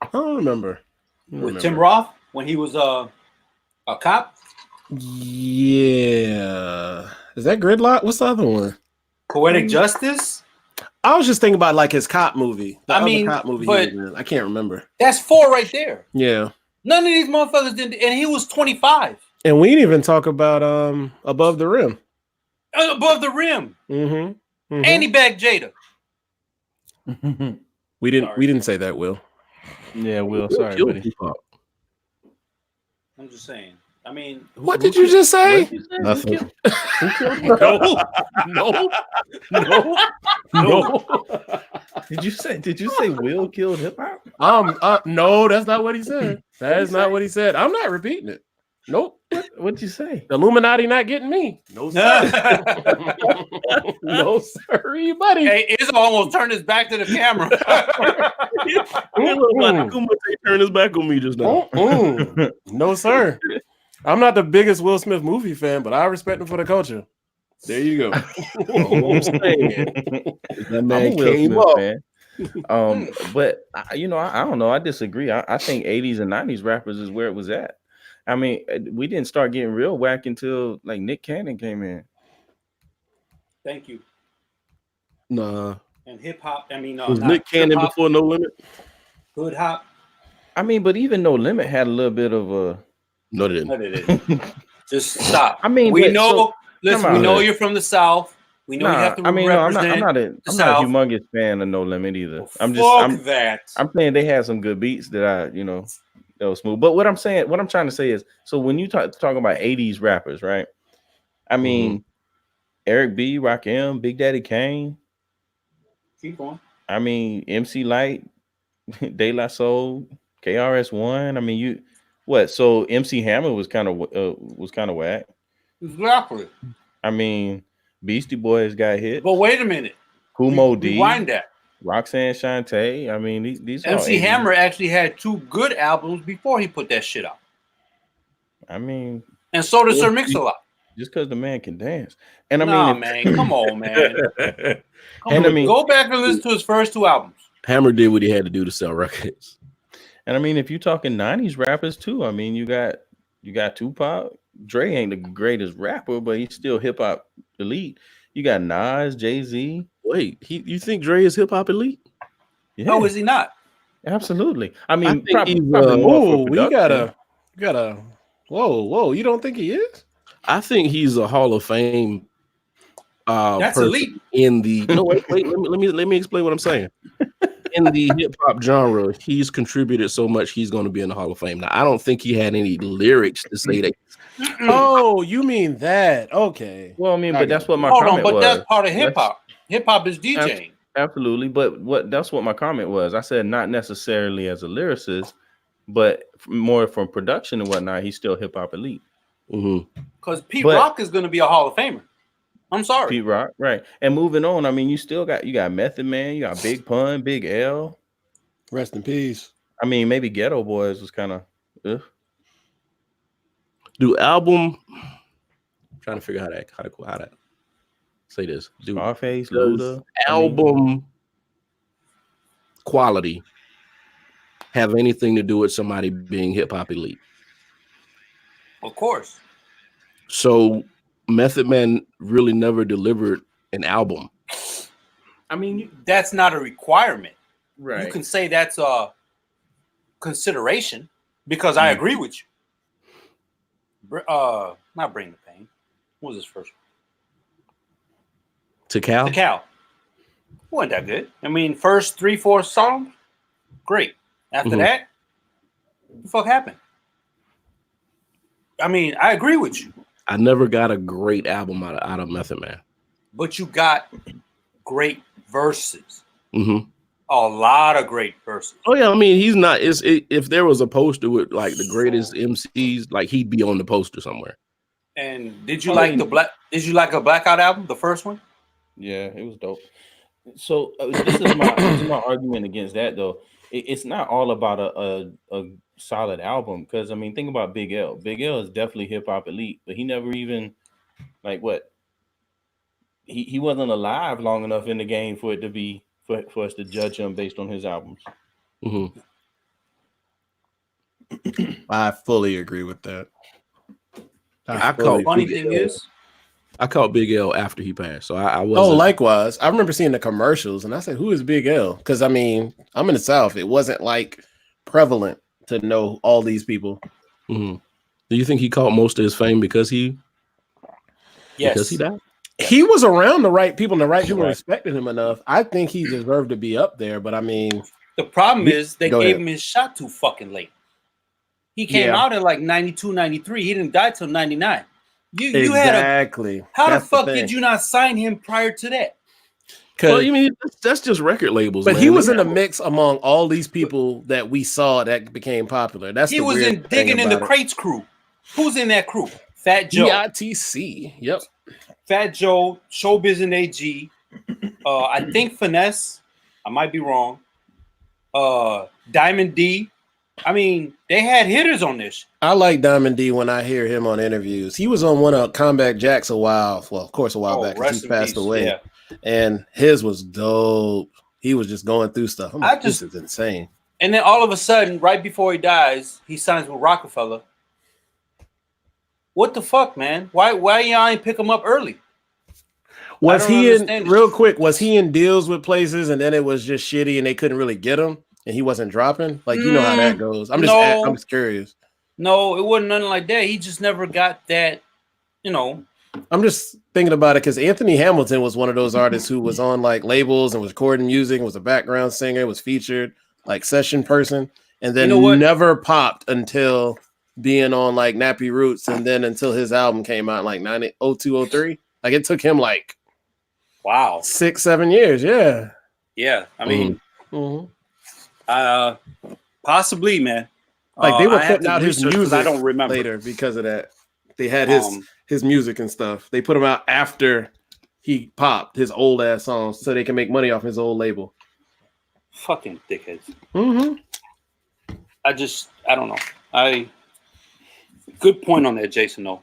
I don't remember. With Tim Roth when he was a cop. Yeah. Is that Gridlock? What's the other one? Poetic Justice. I was just thinking about like his cop movie. I mean, cop movie. but I can't remember. That's 4 right there. Yeah. None of these motherfuckers did, and he was 25. And we didn't even talk about Above the Rim. Above the Rim. Mm-hmm. Mm-hmm. And he bagged Jada. We didn't. Sorry. We didn't say that, Will. Yeah, Will. Sorry, Kill buddy. Tupac. I'm just saying. I mean, What did you just say? Nothing. No. Did you say Will killed hip hop? No, that's not what he said. That is not what he said. I'm not repeating it. Nope. What'd you say? The Illuminati not getting me. No, sir. No, sir, buddy. hey, Izzo almost turned his back to the camera. Turn his back on me just now. No, sir. I'm not the biggest Will Smith movie fan, but I respect him for the culture. There you go. I'm saying. That man I'm a Will came Smith up. fan. But I don't know. I disagree. I think 80s and 90s rappers is where it was at. I mean, we didn't start getting real whack until like Nick Cannon came in. Thank you. Nah. And hip hop. I mean, Was Nick Cannon before No Limit? Hood hop. I mean, but even No Limit had a little bit of a. No, they didn't. No, they didn't. Just stop. I mean, we but- know. so- Listen, we know you're from the South. We know you have to represent. I'm not a South. humongous fan of No Limit either. I'm that. I'm saying they had some good beats that that was smooth. But what I'm trying to say is, so when you talk about 80s rappers, right? I mean, Eric B, Rakim, Big Daddy Kane. Keep going. I mean, MC Light, De La Soul, KRS-One. I mean, so MC Hammer was kind of whack. Exactly. I mean, Beastie Boys got hit. But wait a minute. Kumo D, Rewind that. Roxanne Shante. I mean, these MC all 80s. Hammer actually had 2 good albums before he put that shit out. I mean, And so did Sir Mix-a-Lot. just because the man can dance, and Man, come on, man. And I mean, Go back and listen to his first 2 albums. Hammer did what he had to do to sell records. and I mean, if you're talking 90s rappers too, I mean, you got Tupac. Dre ain't the greatest rapper, but he's still hip hop elite. You got Nas, Jay-Z. Wait, you think Dre is hip hop elite? Yeah, No, is he not? absolutely. I mean, think he's, probably more for you production. gotta. Whoa! You don't think he is? I think he's a Hall of Fame. That's person elite. in the. No, wait. Let me explain what I'm saying. In the hip hop genre, he's contributed so much. He's going to be in the Hall of Fame. Now, I don't think he had any lyrics to say that. Oh, you mean that? Okay. Well, I mean, but that's what my Hold on, comment but was. that's part of hip hop. Hip hop is DJing. Absolutely, but that's what my comment was. I said not necessarily as a lyricist, but more from production and whatnot. He's still hip hop elite. Mm-hmm. Because Pete Rock is going to be a Hall of Famer. I'm sorry. Pete Rock, right? And moving on, I mean, you got Method Man, you got Big Pun, Big L. Rest in peace. I mean, maybe Ghetto Boys was kind of. Do album? I'm trying to figure out how to say this. Do Scarface, does Luda, album quality have anything to do with somebody being hip hop elite? Of course. So Method Man really never delivered an album. I mean, that's not a requirement. right? You can say that's a consideration because I agree with you. Not Bring the Pain. What was his first one? Tikal? Tikal. Wasn't that good. I mean, first 3-4 songs, great. After that, what the fuck happened? I mean, I agree with you. I never got a great album out of Method Man. But you got great verses. Mm-hmm. A lot of great verses. Oh yeah, I mean he's not. If there was a poster with like the greatest MCs, like he'd be on the poster somewhere. And did you like a Blackout album, the first one? Yeah, it was dope. So this is my argument against that though. It's not all about a solid album, because I mean, think about Big L. Big L is definitely hip hop elite, but he never even like what he wasn't alive long enough in the game for it to be for us to judge him based on his albums. Mm-hmm. I fully agree with that. I caught Funny Big thing L. is, I caught Big L after he passed, so I was. Oh, likewise. I remember seeing the commercials, and I said, "Who is Big L?" Because I mean, I'm in the South. It wasn't like prevalent to know all these people. Mm-hmm. Do you think he caught most of his fame because he yes, died? He was around the right people, and the right people respected him enough. I think he deserved to be up there, but I mean, the problem is they Go gave ahead. him his shot too fucking late. He came out in like 92, 93. He didn't die till 99. You had exactly. how That's the fuck thing. did you not sign him prior to that? Well, you mean that's just record labels, But man. he was in the mix among all these people that we saw that became popular. That's He the was weird in thing Digging in the about it. Crates crew. Who's in that crew? Fat Joe. DITC. Yep. Fat Joe, Showbiz and AG. I think Finesse. I might be wrong. Diamond D. I mean, they had hitters on this. I like Diamond D when I hear him on interviews. He was on one of Combat Jack's a while back, because rest he in passed peace. away. Yeah. And his was dope. He was just going through stuff. I'm like, this is insane. And then all of a sudden, right before he dies, he signs with Rockefeller. What the fuck, man? Why y'all ain't pick him up early? Was he in understand real quick? Was he in deals with places and then it was just shitty and they couldn't really get him and he wasn't dropping? Like, you know how that goes. I'm just curious. No, it wasn't nothing like that. He just never got that, you know. I'm just thinking about it because Anthony Hamilton was one of those artists who was on like labels and was recording music, was a background singer, was featured, like session person, and then never popped until being on like Nappy Roots, and then until his album came out in like 0203. Like it took him like 6-7 years. Yeah. I mean, possibly, man. Like they were putting out his music. I don't remember later because of that. They had his music and stuff. They put him out after he popped his old ass songs so they can make money off his old label. Fucking dickheads. Mm-hmm. I don't know. Good point on that, Jason, though.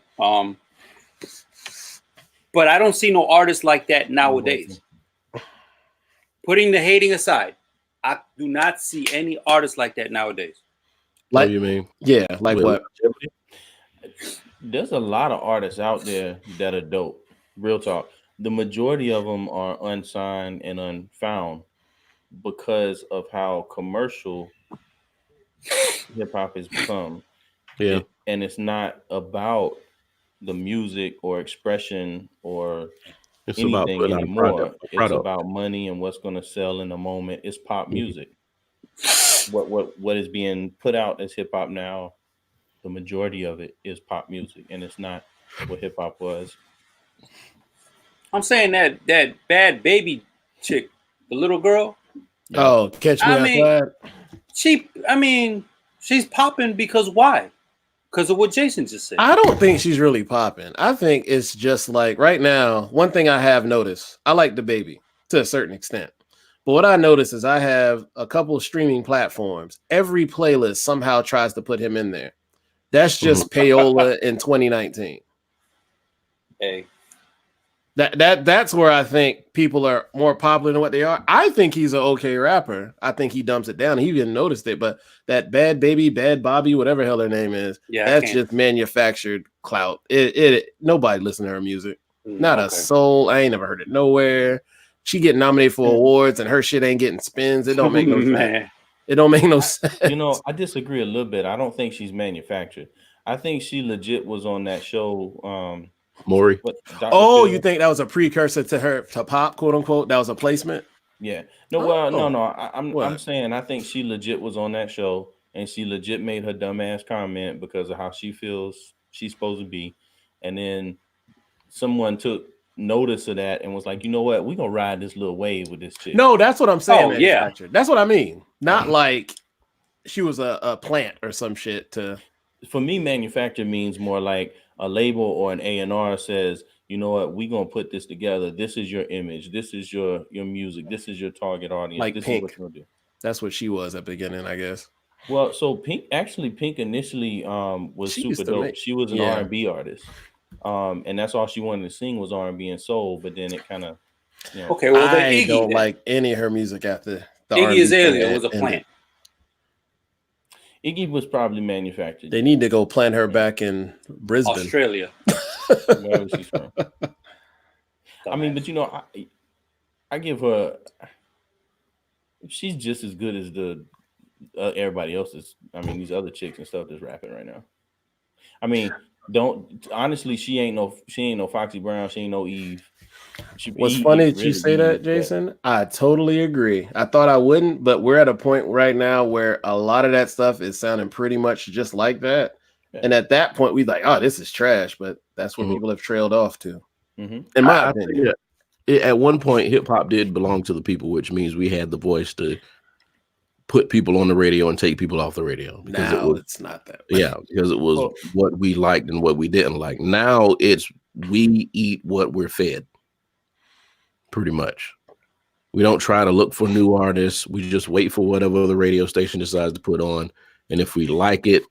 But I don't see no artists like that nowadays. Putting the hating aside, I do not see any artists like that nowadays. Like, what do you mean? Yeah, like what? There's a lot of artists out there that are dope. Real talk. The majority of them are unsigned and unfound because of how commercial hip hop has become. Yeah. And it's not about the music or expression or it's anything about anymore. It's about money and what's going to sell in the moment. It's pop music. What is being put out as hip hop now, the majority of it is pop music, and it's not what hip hop was. I'm saying that Bad Baby chick, the little girl. Oh, Catch Me Outside. She's popping because why? Because of what Jason just said. I don't think she's really popping. I think it's just like right now, one thing I have noticed, I like the baby to a certain extent. But what I notice is I have a couple of streaming platforms. Every playlist somehow tries to put him in there. That's just payola in 2019. Hey. That's where I think people are more popular than what they are. I think he's an okay rapper. I think he dumps it down. He even noticed it, but that Bad Baby, Bad Bobby, whatever hell her name is, that's just manufactured clout. Nobody listen to her music. Not a soul. I ain't never heard it nowhere. She getting nominated for awards and her shit ain't getting spins. It don't make no sense. It don't make no sense. You know, I disagree a little bit. I don't think she's manufactured. I think she legit was on that show. Maury. You think that was a precursor to her to pop, quote unquote? That was a placement? Yeah. No, I'm saying I think she legit was on that show and she legit made her dumbass comment because of how she feels she's supposed to be. And then someone took notice of that and was like, you know what? We're gonna ride this little wave with this chick. No, that's what I'm saying. Oh, yeah. That's what I mean. Not like she was a plant or some shit to. For me, manufactured means more like a label or an A&R says, you know what, we're gonna put this together. This is your image, this is your music, this is your target audience, Like this Pink. is what you're gonna do. That's what she was at the beginning, I guess. Well, so Pink initially was She super used to dope. make- She was an yeah. R&B artist. And that's all she wanted to sing was R&B and soul, but then it kind of, you know, Okay, well, the I Iggy don't then. like any of her music after the Iggy R&B Azalea thing was a ended. plant. Iggy was probably manufactured. They need to go plant her back in Brisbane. Australia. Wherever she's from. I mean, but you know, I give her. She's just as good as the everybody else's. I mean, these other chicks and stuff that's rapping right now. I mean, honestly, she ain't no Foxy Brown. She ain't no Eve. What's funny that you say that, Jason? I totally agree. I thought I wouldn't, but we're at a point right now where a lot of that stuff is sounding pretty much just like that. Yeah. And at that point, we like, oh, this is trash. But that's where people have trailed off to. In my opinion. At one point, hip hop did belong to the people, which means we had the voice to put people on the radio and take people off the radio. Because now it's not that way. Yeah, because it was what we liked and what we didn't like. Now it's we eat what we're fed. Pretty much. We don't try to look for new artists. We just wait for whatever the radio station decides to put on. And if we like it,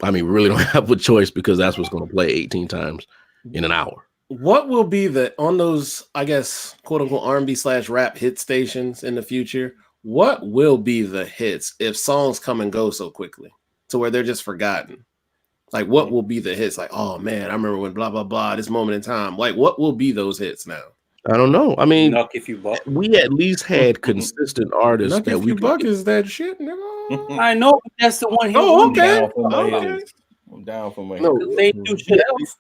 I mean, we really don't have a choice because that's what's going to play 18 times in an hour. What will be on those, I guess, quote unquote R&B/rap hit stations in the future? What will be the hits if songs come and go so quickly to where they're just forgotten? Like, what will be the hits? Like, oh man, I remember when blah, blah, blah, this moment in time. Like, what will be those hits now? I don't know. I mean, Nuck If You Buck. We at least had consistent artists Nuck If You Buck is that shit, nigga. I know, but that's the one. Okay. I'm down for my no, they do shit else.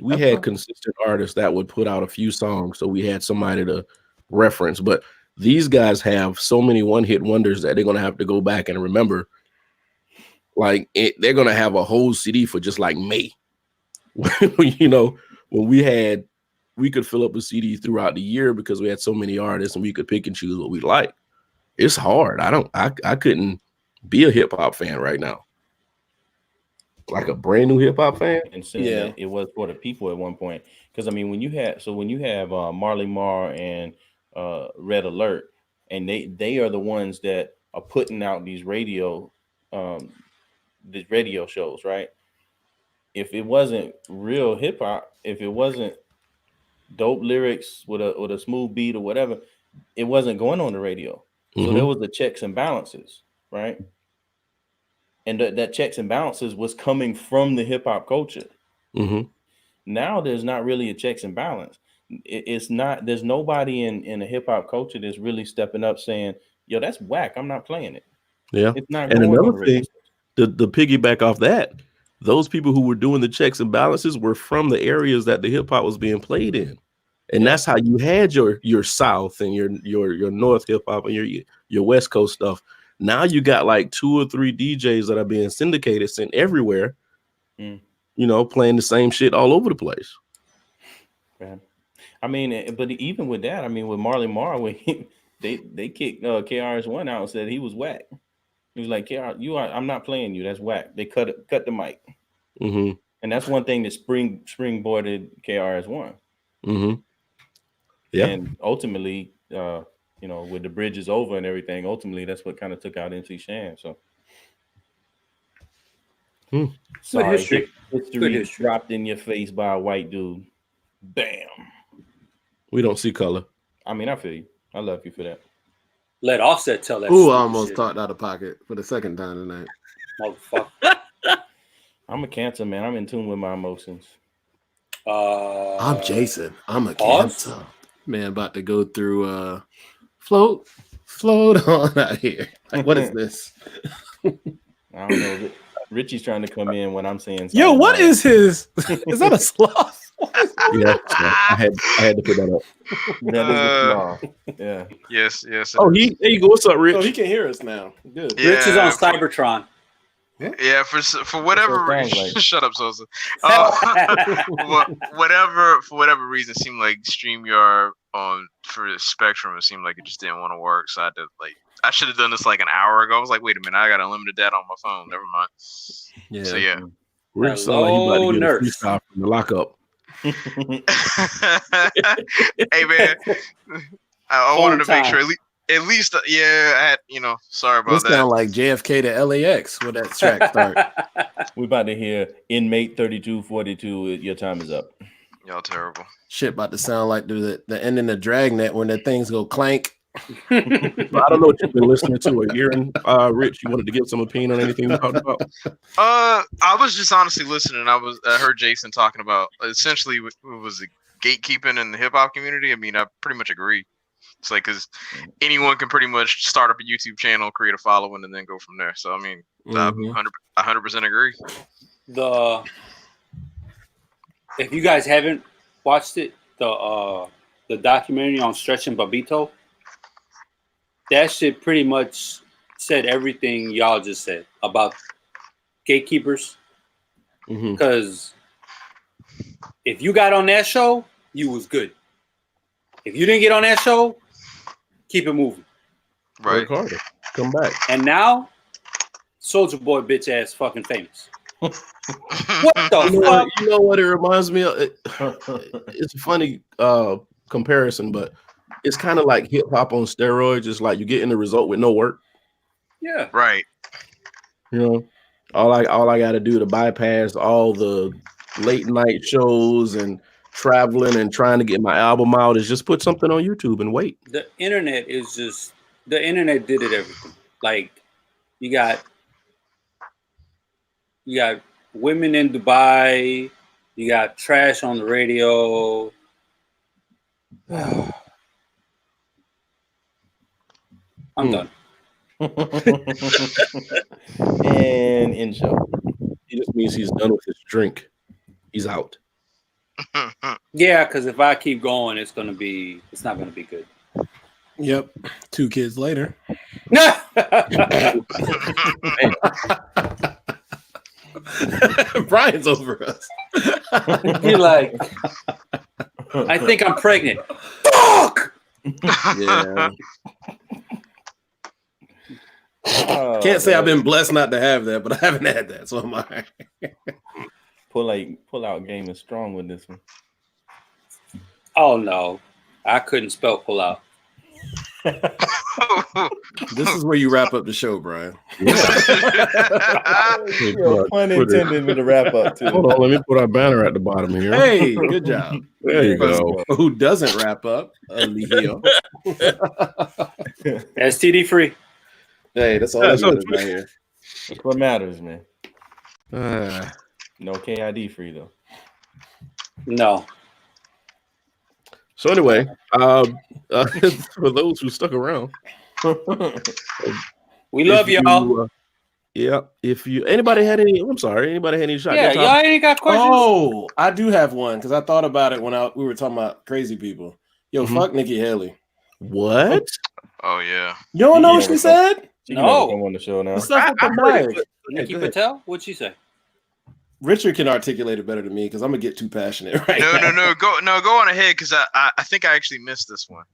We had consistent artists that would put out a few songs, so we had somebody to reference. But these guys have so many one-hit wonders that they're gonna have to go back and remember. Like they're gonna have a whole CD for just like May. You know, when we could fill up a CD throughout the year because we had so many artists and we could pick and choose what we like. It's hard. I couldn't be a hip hop fan right now. Like a brand new hip hop fan. And saying that it was for the people at one point. Because I mean, when you have Marley Marl and Red Alert, and they are the ones that are putting out these radio shows, right? If it wasn't real hip hop, if it wasn't dope lyrics with a smooth beat or whatever, it wasn't going on the radio. So there was the checks and balances, right? And that checks and balances was coming from the hip hop culture. Now there's not really a checks and balance. It's not. There's nobody in the hip hop culture that's really stepping up saying, "Yo, that's whack. I'm not playing it." Yeah. It's not. And another thing, the piggyback off that, those people who were doing the checks and balances were from the areas that the hip hop was being played in. And that's how you had your South and your North hip hop and your West Coast stuff. Now you got like 2 or 3 DJs that are being syndicated, sent everywhere, you know, playing the same shit all over the place. Yeah. I mean, but even with that, I mean, with Marley Marl, when they kicked KRS-One out and said he was whack. He was like, I'm not playing you. That's whack. They cut the mic. And that's one thing that springboarded KRS-One. Yeah. And ultimately, you know, with the bridges over and everything, ultimately that's what kind of took out MC Shan. So, sorry, history dropped in your face by a white dude. Bam. We don't see color. I mean, I feel you. I love you for that. Let Offset tell that. Ooh, I almost talked out of pocket for the second time tonight. Motherfucker. I'm a Cancer, man. I'm in tune with my emotions. I'm Jason. I'm a Cancer. Man, about to go through float on out here. Like, what is this? I don't know. Richie's trying to come in when I'm saying something. Yo, what is his? Is that a sloth? Yeah, I had to put that up. That is a sloth. Yeah. Yes. Oh, there you go. What's up, Rich? Oh, he can hear us now. Good. Yeah, Rich is on Cybertron. Yeah, for whatever reason, like. Shut up, Sosa. For whatever reason, it seemed like StreamYard for Spectrum, it seemed like it just didn't want to work. So I should have done this like an hour ago. I was like, wait a minute, I got unlimited data on my phone. Never mind. Yeah. So yeah. Rich sound like he about to get a nurse. freestyle from the lockup. Hey man, I wanted to make sure at least yeah. I had, sorry about This that. sound like JFK to LAX with that track start. We're about to hear inmate 3242. Your time is up. Y'all terrible. Shit about to sound like the ending of Dragnet when the things go clank. I don't know what you've been listening to or hearing. Rich, you wanted to give some opinion on anything we talked about? I was just honestly listening. I heard Jason talking about essentially what was the gatekeeping in the hip hop community. I mean, I pretty much agree. It's like because anyone can pretty much start up a YouTube channel, create a following, and then go from there. So I mean, I 100% agree. If you guys haven't watched it, the documentary on Stretch and Babito, that shit pretty much said everything y'all just said about gatekeepers. Because if you got on that show, you was good. If you didn't get on that show, keep it moving. Right. Work harder. Come back. And now, Soulja Boy bitch ass fucking famous. What the fuck? You know what it reminds me of? It's a funny comparison, but it's kind of like hip hop on steroids. It's like you get in the result with no work. Yeah. Right. You know, all I got to do to bypass all the late night shows and traveling and trying to get my album out is just put something on YouTube and wait. The internet did it everything. Like you got women in Dubai, you got trash on the radio. I'm done. And in show. He just means he's done with his drink. He's out. Yeah, because if I keep going, it's not gonna be good. Yep. 2 kids later. Brian's over us. You're like, I think I'm pregnant. Fuck! Yeah. Can't say I've been blessed not to have that, but I haven't had that, so am I. Pull out game is strong with this one. Oh no, I couldn't spell pull out. This is where you wrap up the show, Brian. Pun intended with the wrap up too. Hold on, let me put our banner at the bottom here. Hey, good job. There you go. Who doesn't wrap up? Leo. STD free. Hey, that's all that matters right here. That's what matters, man. No KID free though. No. So anyway, for those who stuck around, we love y'all. Yeah. If anybody had any shot? Yeah, y'all ain't got questions. Oh, I do have one because I thought about it when we were talking about crazy people. Yo, fuck Nikki Haley. What? Oh yeah. You don't know what she said? She No. come on the show now. The stuff with the mic. Nikki Patel? What'd she say? Richard can articulate it better than me because I'm gonna get too passionate right now. No. Go on ahead because I think I actually missed this one.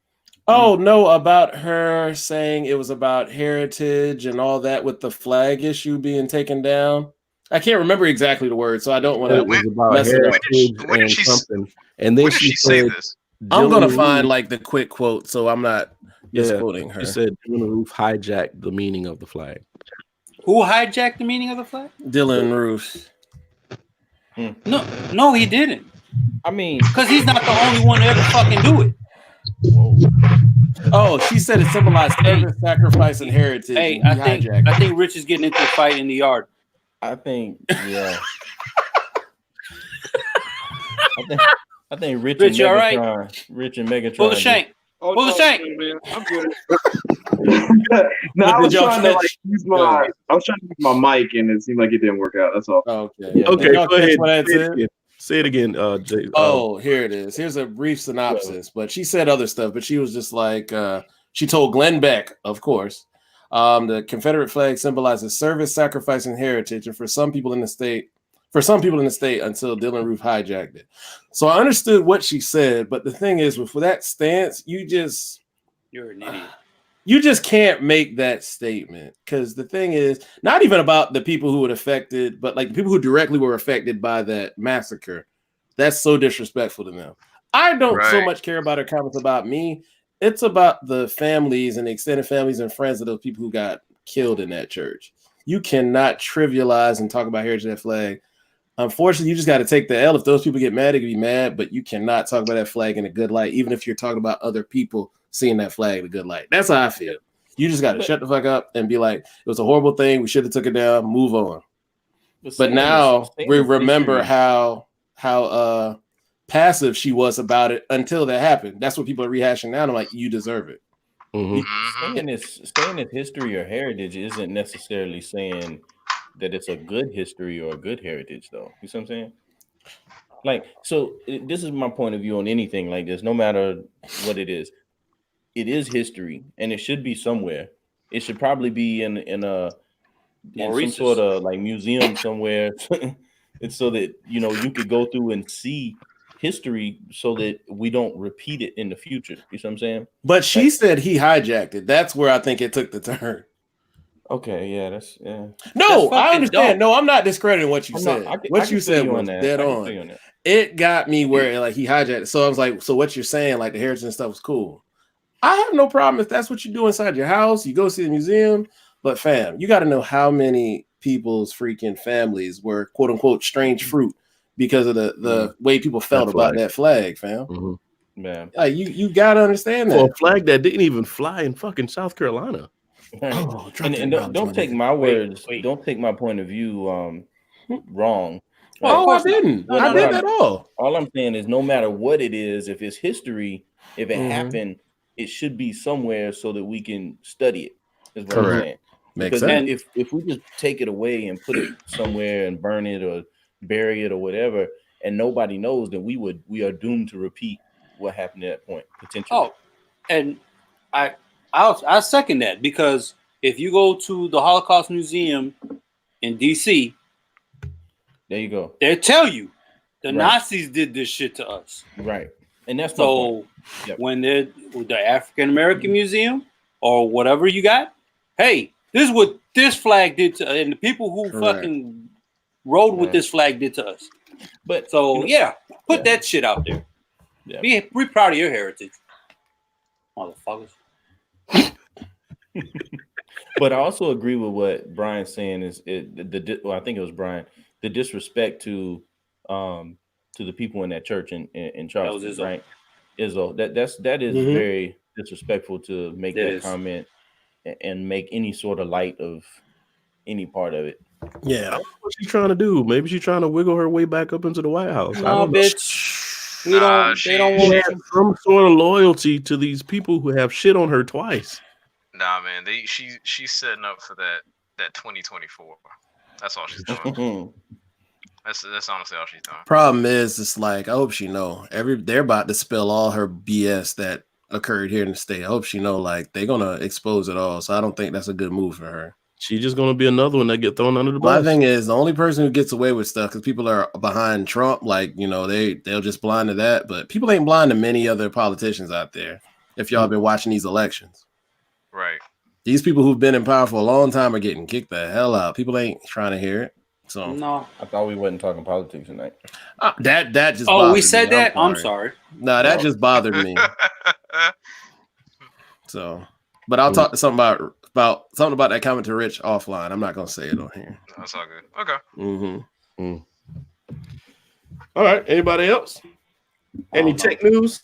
Oh no, about her saying it was about heritage and all that with the flag issue being taken down. I can't remember exactly the word, so I don't want to. It was about heritage when did and something. And then she say said, this? I'm gonna find like the quick quote, so I'm not misquoting her. She said Dylan Roof hijacked the meaning of the flag. Who hijacked the meaning of the flag? Dylan Roof. No, he didn't. I mean, because he's not the only one to ever fucking do it. Oh, she said it symbolized service, sacrifice, and heritage. Hey, and I think Rich is getting into a fight in the yard. I think, yeah. I think Rich and Megatron. All right? Rich and Megatron. Pull the shank. Oh, Pull the shank. I'm good. No, I was trying to use my mic, and it seemed like it didn't work out. That's all. Okay. Yeah. Okay. Go ahead. What I said? Say it again, Jay. Here it is. Here's a brief synopsis. But she said other stuff. But she was just like, she told Glenn Beck, of course, the Confederate flag symbolizes service, sacrifice, and heritage, and for some people in the state, until Dylan Roof hijacked it. So I understood what she said, but the thing is, with that stance, you're an idiot. You just can't make that statement because the thing is not even about the people who were affected, but like the people who directly were affected by that massacre. That's so disrespectful to them. I don't so much care about her comments about me. It's about the families and the extended families and friends of those people who got killed in that church. You cannot trivialize and talk about heritage of that flag. Unfortunately, you just got to take the L. If those people get mad, they can be mad, but you cannot talk about that flag in a good light, even if you're talking about other people seeing that flag in a good light. That's how I feel. You just got to shut the fuck up and be like, it was a horrible thing. We should have took it down, move on. But now we remember how passive she was about it until that happened. That's what people are rehashing now. I'm like, you deserve it. Saying it's history or heritage isn't necessarily saying that it's a good history or a good heritage, though. You see what I'm saying? Like, so this is my point of view on anything like this, no matter what it is history, and it should be somewhere. It should probably be in some sort of like museum somewhere. It's so that you could go through and see history so that we don't repeat it in the future. You see what I'm saying? But she said he hijacked it. That's where I think it took the turn. Okay, yeah, No, I understand. No, I'm not discrediting what you said. What you said was dead on. It got me where like he hijacked it. So I was like, so what you're saying, like the heritage and stuff was cool. I have no problem if that's what you do inside your house. You go see the museum, but fam, you got to know how many people's freaking families were quote unquote strange fruit because of the way people felt about that flag, fam. Man, like you got to understand that. For a flag that didn't even fly in fucking South Carolina. Oh, and don't take my words. Don't take my point of view wrong. I didn't. I didn't at all. All I'm saying is, no matter what it is, if it's history, if it happened, it should be somewhere so that we can study it. Is what I'm saying. Makes sense. Then if we just take it away and put it somewhere and burn it or bury it or whatever, and nobody knows, then we are doomed to repeat what happened at that point potentially. Oh, and I second that, because if you go to the Holocaust Museum in DC, there you go. They'll tell you the Nazis did this shit to us. Right. And that's so when they're with the African American Museum or whatever you got, hey, this is what this flag did to, and the people who fucking rode with this flag did to us. But so put that shit out there. Yeah. Be proud of your heritage, motherfuckers. But I also agree with what Brian's saying is I think it was Brian, the disrespect to the people in that church in Charleston, right? Izzo. That is very disrespectful to make that comment and make any sort of light of any part of it. Yeah. What's she trying to do? Maybe she's trying to wiggle her way back up into the White House. No, bitch. They don't want some sort of loyalty to these people who have shit on her twice. Nah, man. She's setting up for that 2024. That's all she's doing. That's honestly all she's doing. Problem is, it's like I hope she know they're about to spill all her BS that occurred here in the state. I hope she know like they're gonna expose it all. So I don't think that's a good move for her. She's just gonna be another one that get thrown under the bus. My thing is the only person who gets away with stuff because people are behind Trump. Like they'll just blind to that, but people ain't blind to many other politicians out there. If y'all been watching these elections, right? These people who've been in power for a long time are getting kicked the hell out. People ain't trying to hear it. So no, I thought we wasn't talking politics tonight. That just we said that. I'm sorry. No, that just bothered me. So, but I'll talk to something about that comment to Rich offline. I'm not gonna say it on here. That's all good. Okay. All right. Anybody else? Any tech news?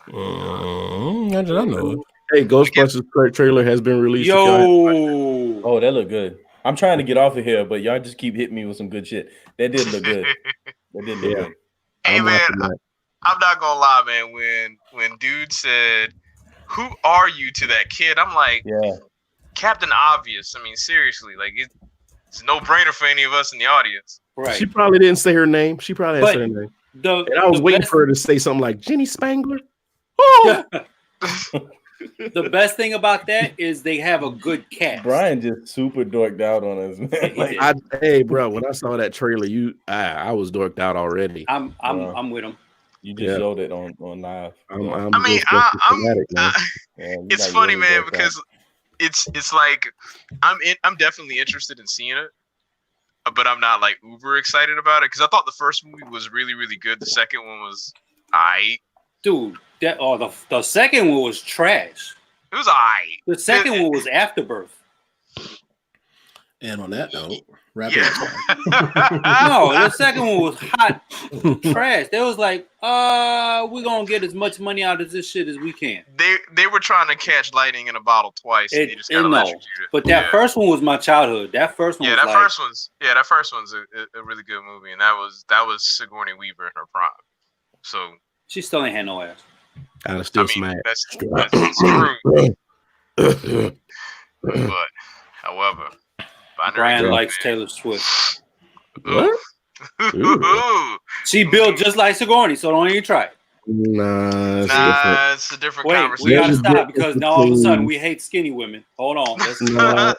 How did I know? Hey, Ghostbusters trailer has been released. Yo, oh, that looked good. I'm trying to get off of here, but y'all just keep hitting me with some good shit. That did look good. That did look good. Hey man, I'm not gonna lie, man. When dude said, "Who are you?" to that kid, I'm like, Captain Obvious. I mean, seriously, like it's no brainer for any of us in the audience. Right? She probably didn't say her name. She probably didn't say her name. And I was waiting for her to say something like Jenny Spangler. Oh. The best thing about that is they have a good cast. Brian just super dorked out on us, man. Hey, bro, when I saw that trailer, I was dorked out already. I'm with him. You just showed it on live. It's funny, man, because it's like I'm definitely interested in seeing it, but I'm not like uber excited about it because I thought the first movie was really, really good. The second one was aight. Dude, the second one was trash. It was aight. The second one was Afterbirth. And on that note, wrap it up. No, the second one was hot trash. They was like, we're gonna get as much money out of this shit as we can. They were trying to catch lightning in a bottle twice, and they just got electrocuted. But that first one was my childhood. That first one, that first one's a really good movie, and that was Sigourney Weaver in her prime. So she still ain't had no ass. I'd still smack. That's true. But however. Brian likes Taylor Swift. What? She built just like Sigourney, so don't even try it. Nah, it's a different Wait, conversation. we gotta stop because now all of a sudden we hate skinny women. Hold on. No,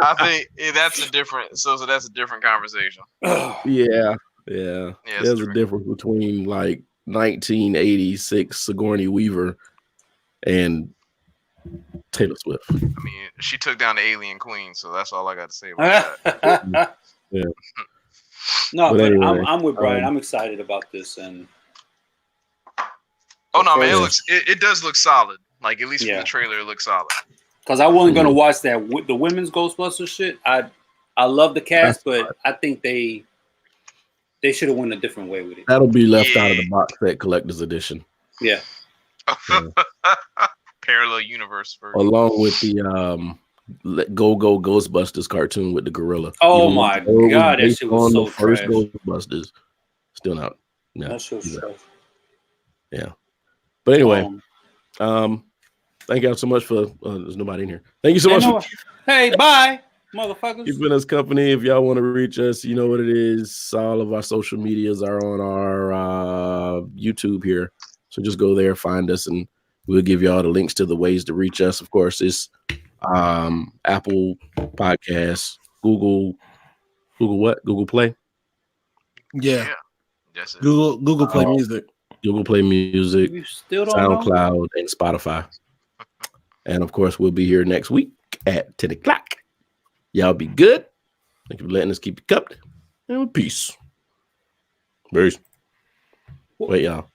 I think that's a different. So that's a different conversation. Yeah. There's a difference between like 1986 Sigourney Weaver and Taylor Swift. I mean, she took down the alien queen, so that's all I got to say about that. Yeah. No, but anyway, I'm with Brian. I'm excited about this, and it does look solid. Like at least from the trailer, it looks solid. Because I wasn't gonna watch that the women's Ghostbusters shit. I love the cast, but I think they should have went a different way with it. That'll be left out of the box set collector's edition. Yeah. Parallel universe version. Along with the Go Go Ghostbusters cartoon with the gorilla. Oh my god, that shit was so first trash. Ghostbusters. Still not. No. That's so trash. Yeah. But anyway, thank y'all so much for there's nobody in here. Thank you so much. Hey, bye, motherfuckers. Keeping us company. If y'all want to reach us, you know what it is. All of our social medias are on our YouTube here. So just go there, find us, and we'll give you all the links to the ways to reach us. Of course, it's Apple Podcasts, Google Play. Yeah. Google Play Music. Google Play Music, You still don't SoundCloud, and Spotify. And of course, we'll be here next week at 10 o'clock. Y'all be good. Thank you for letting us keep you company. And peace. Peace. Wait, y'all.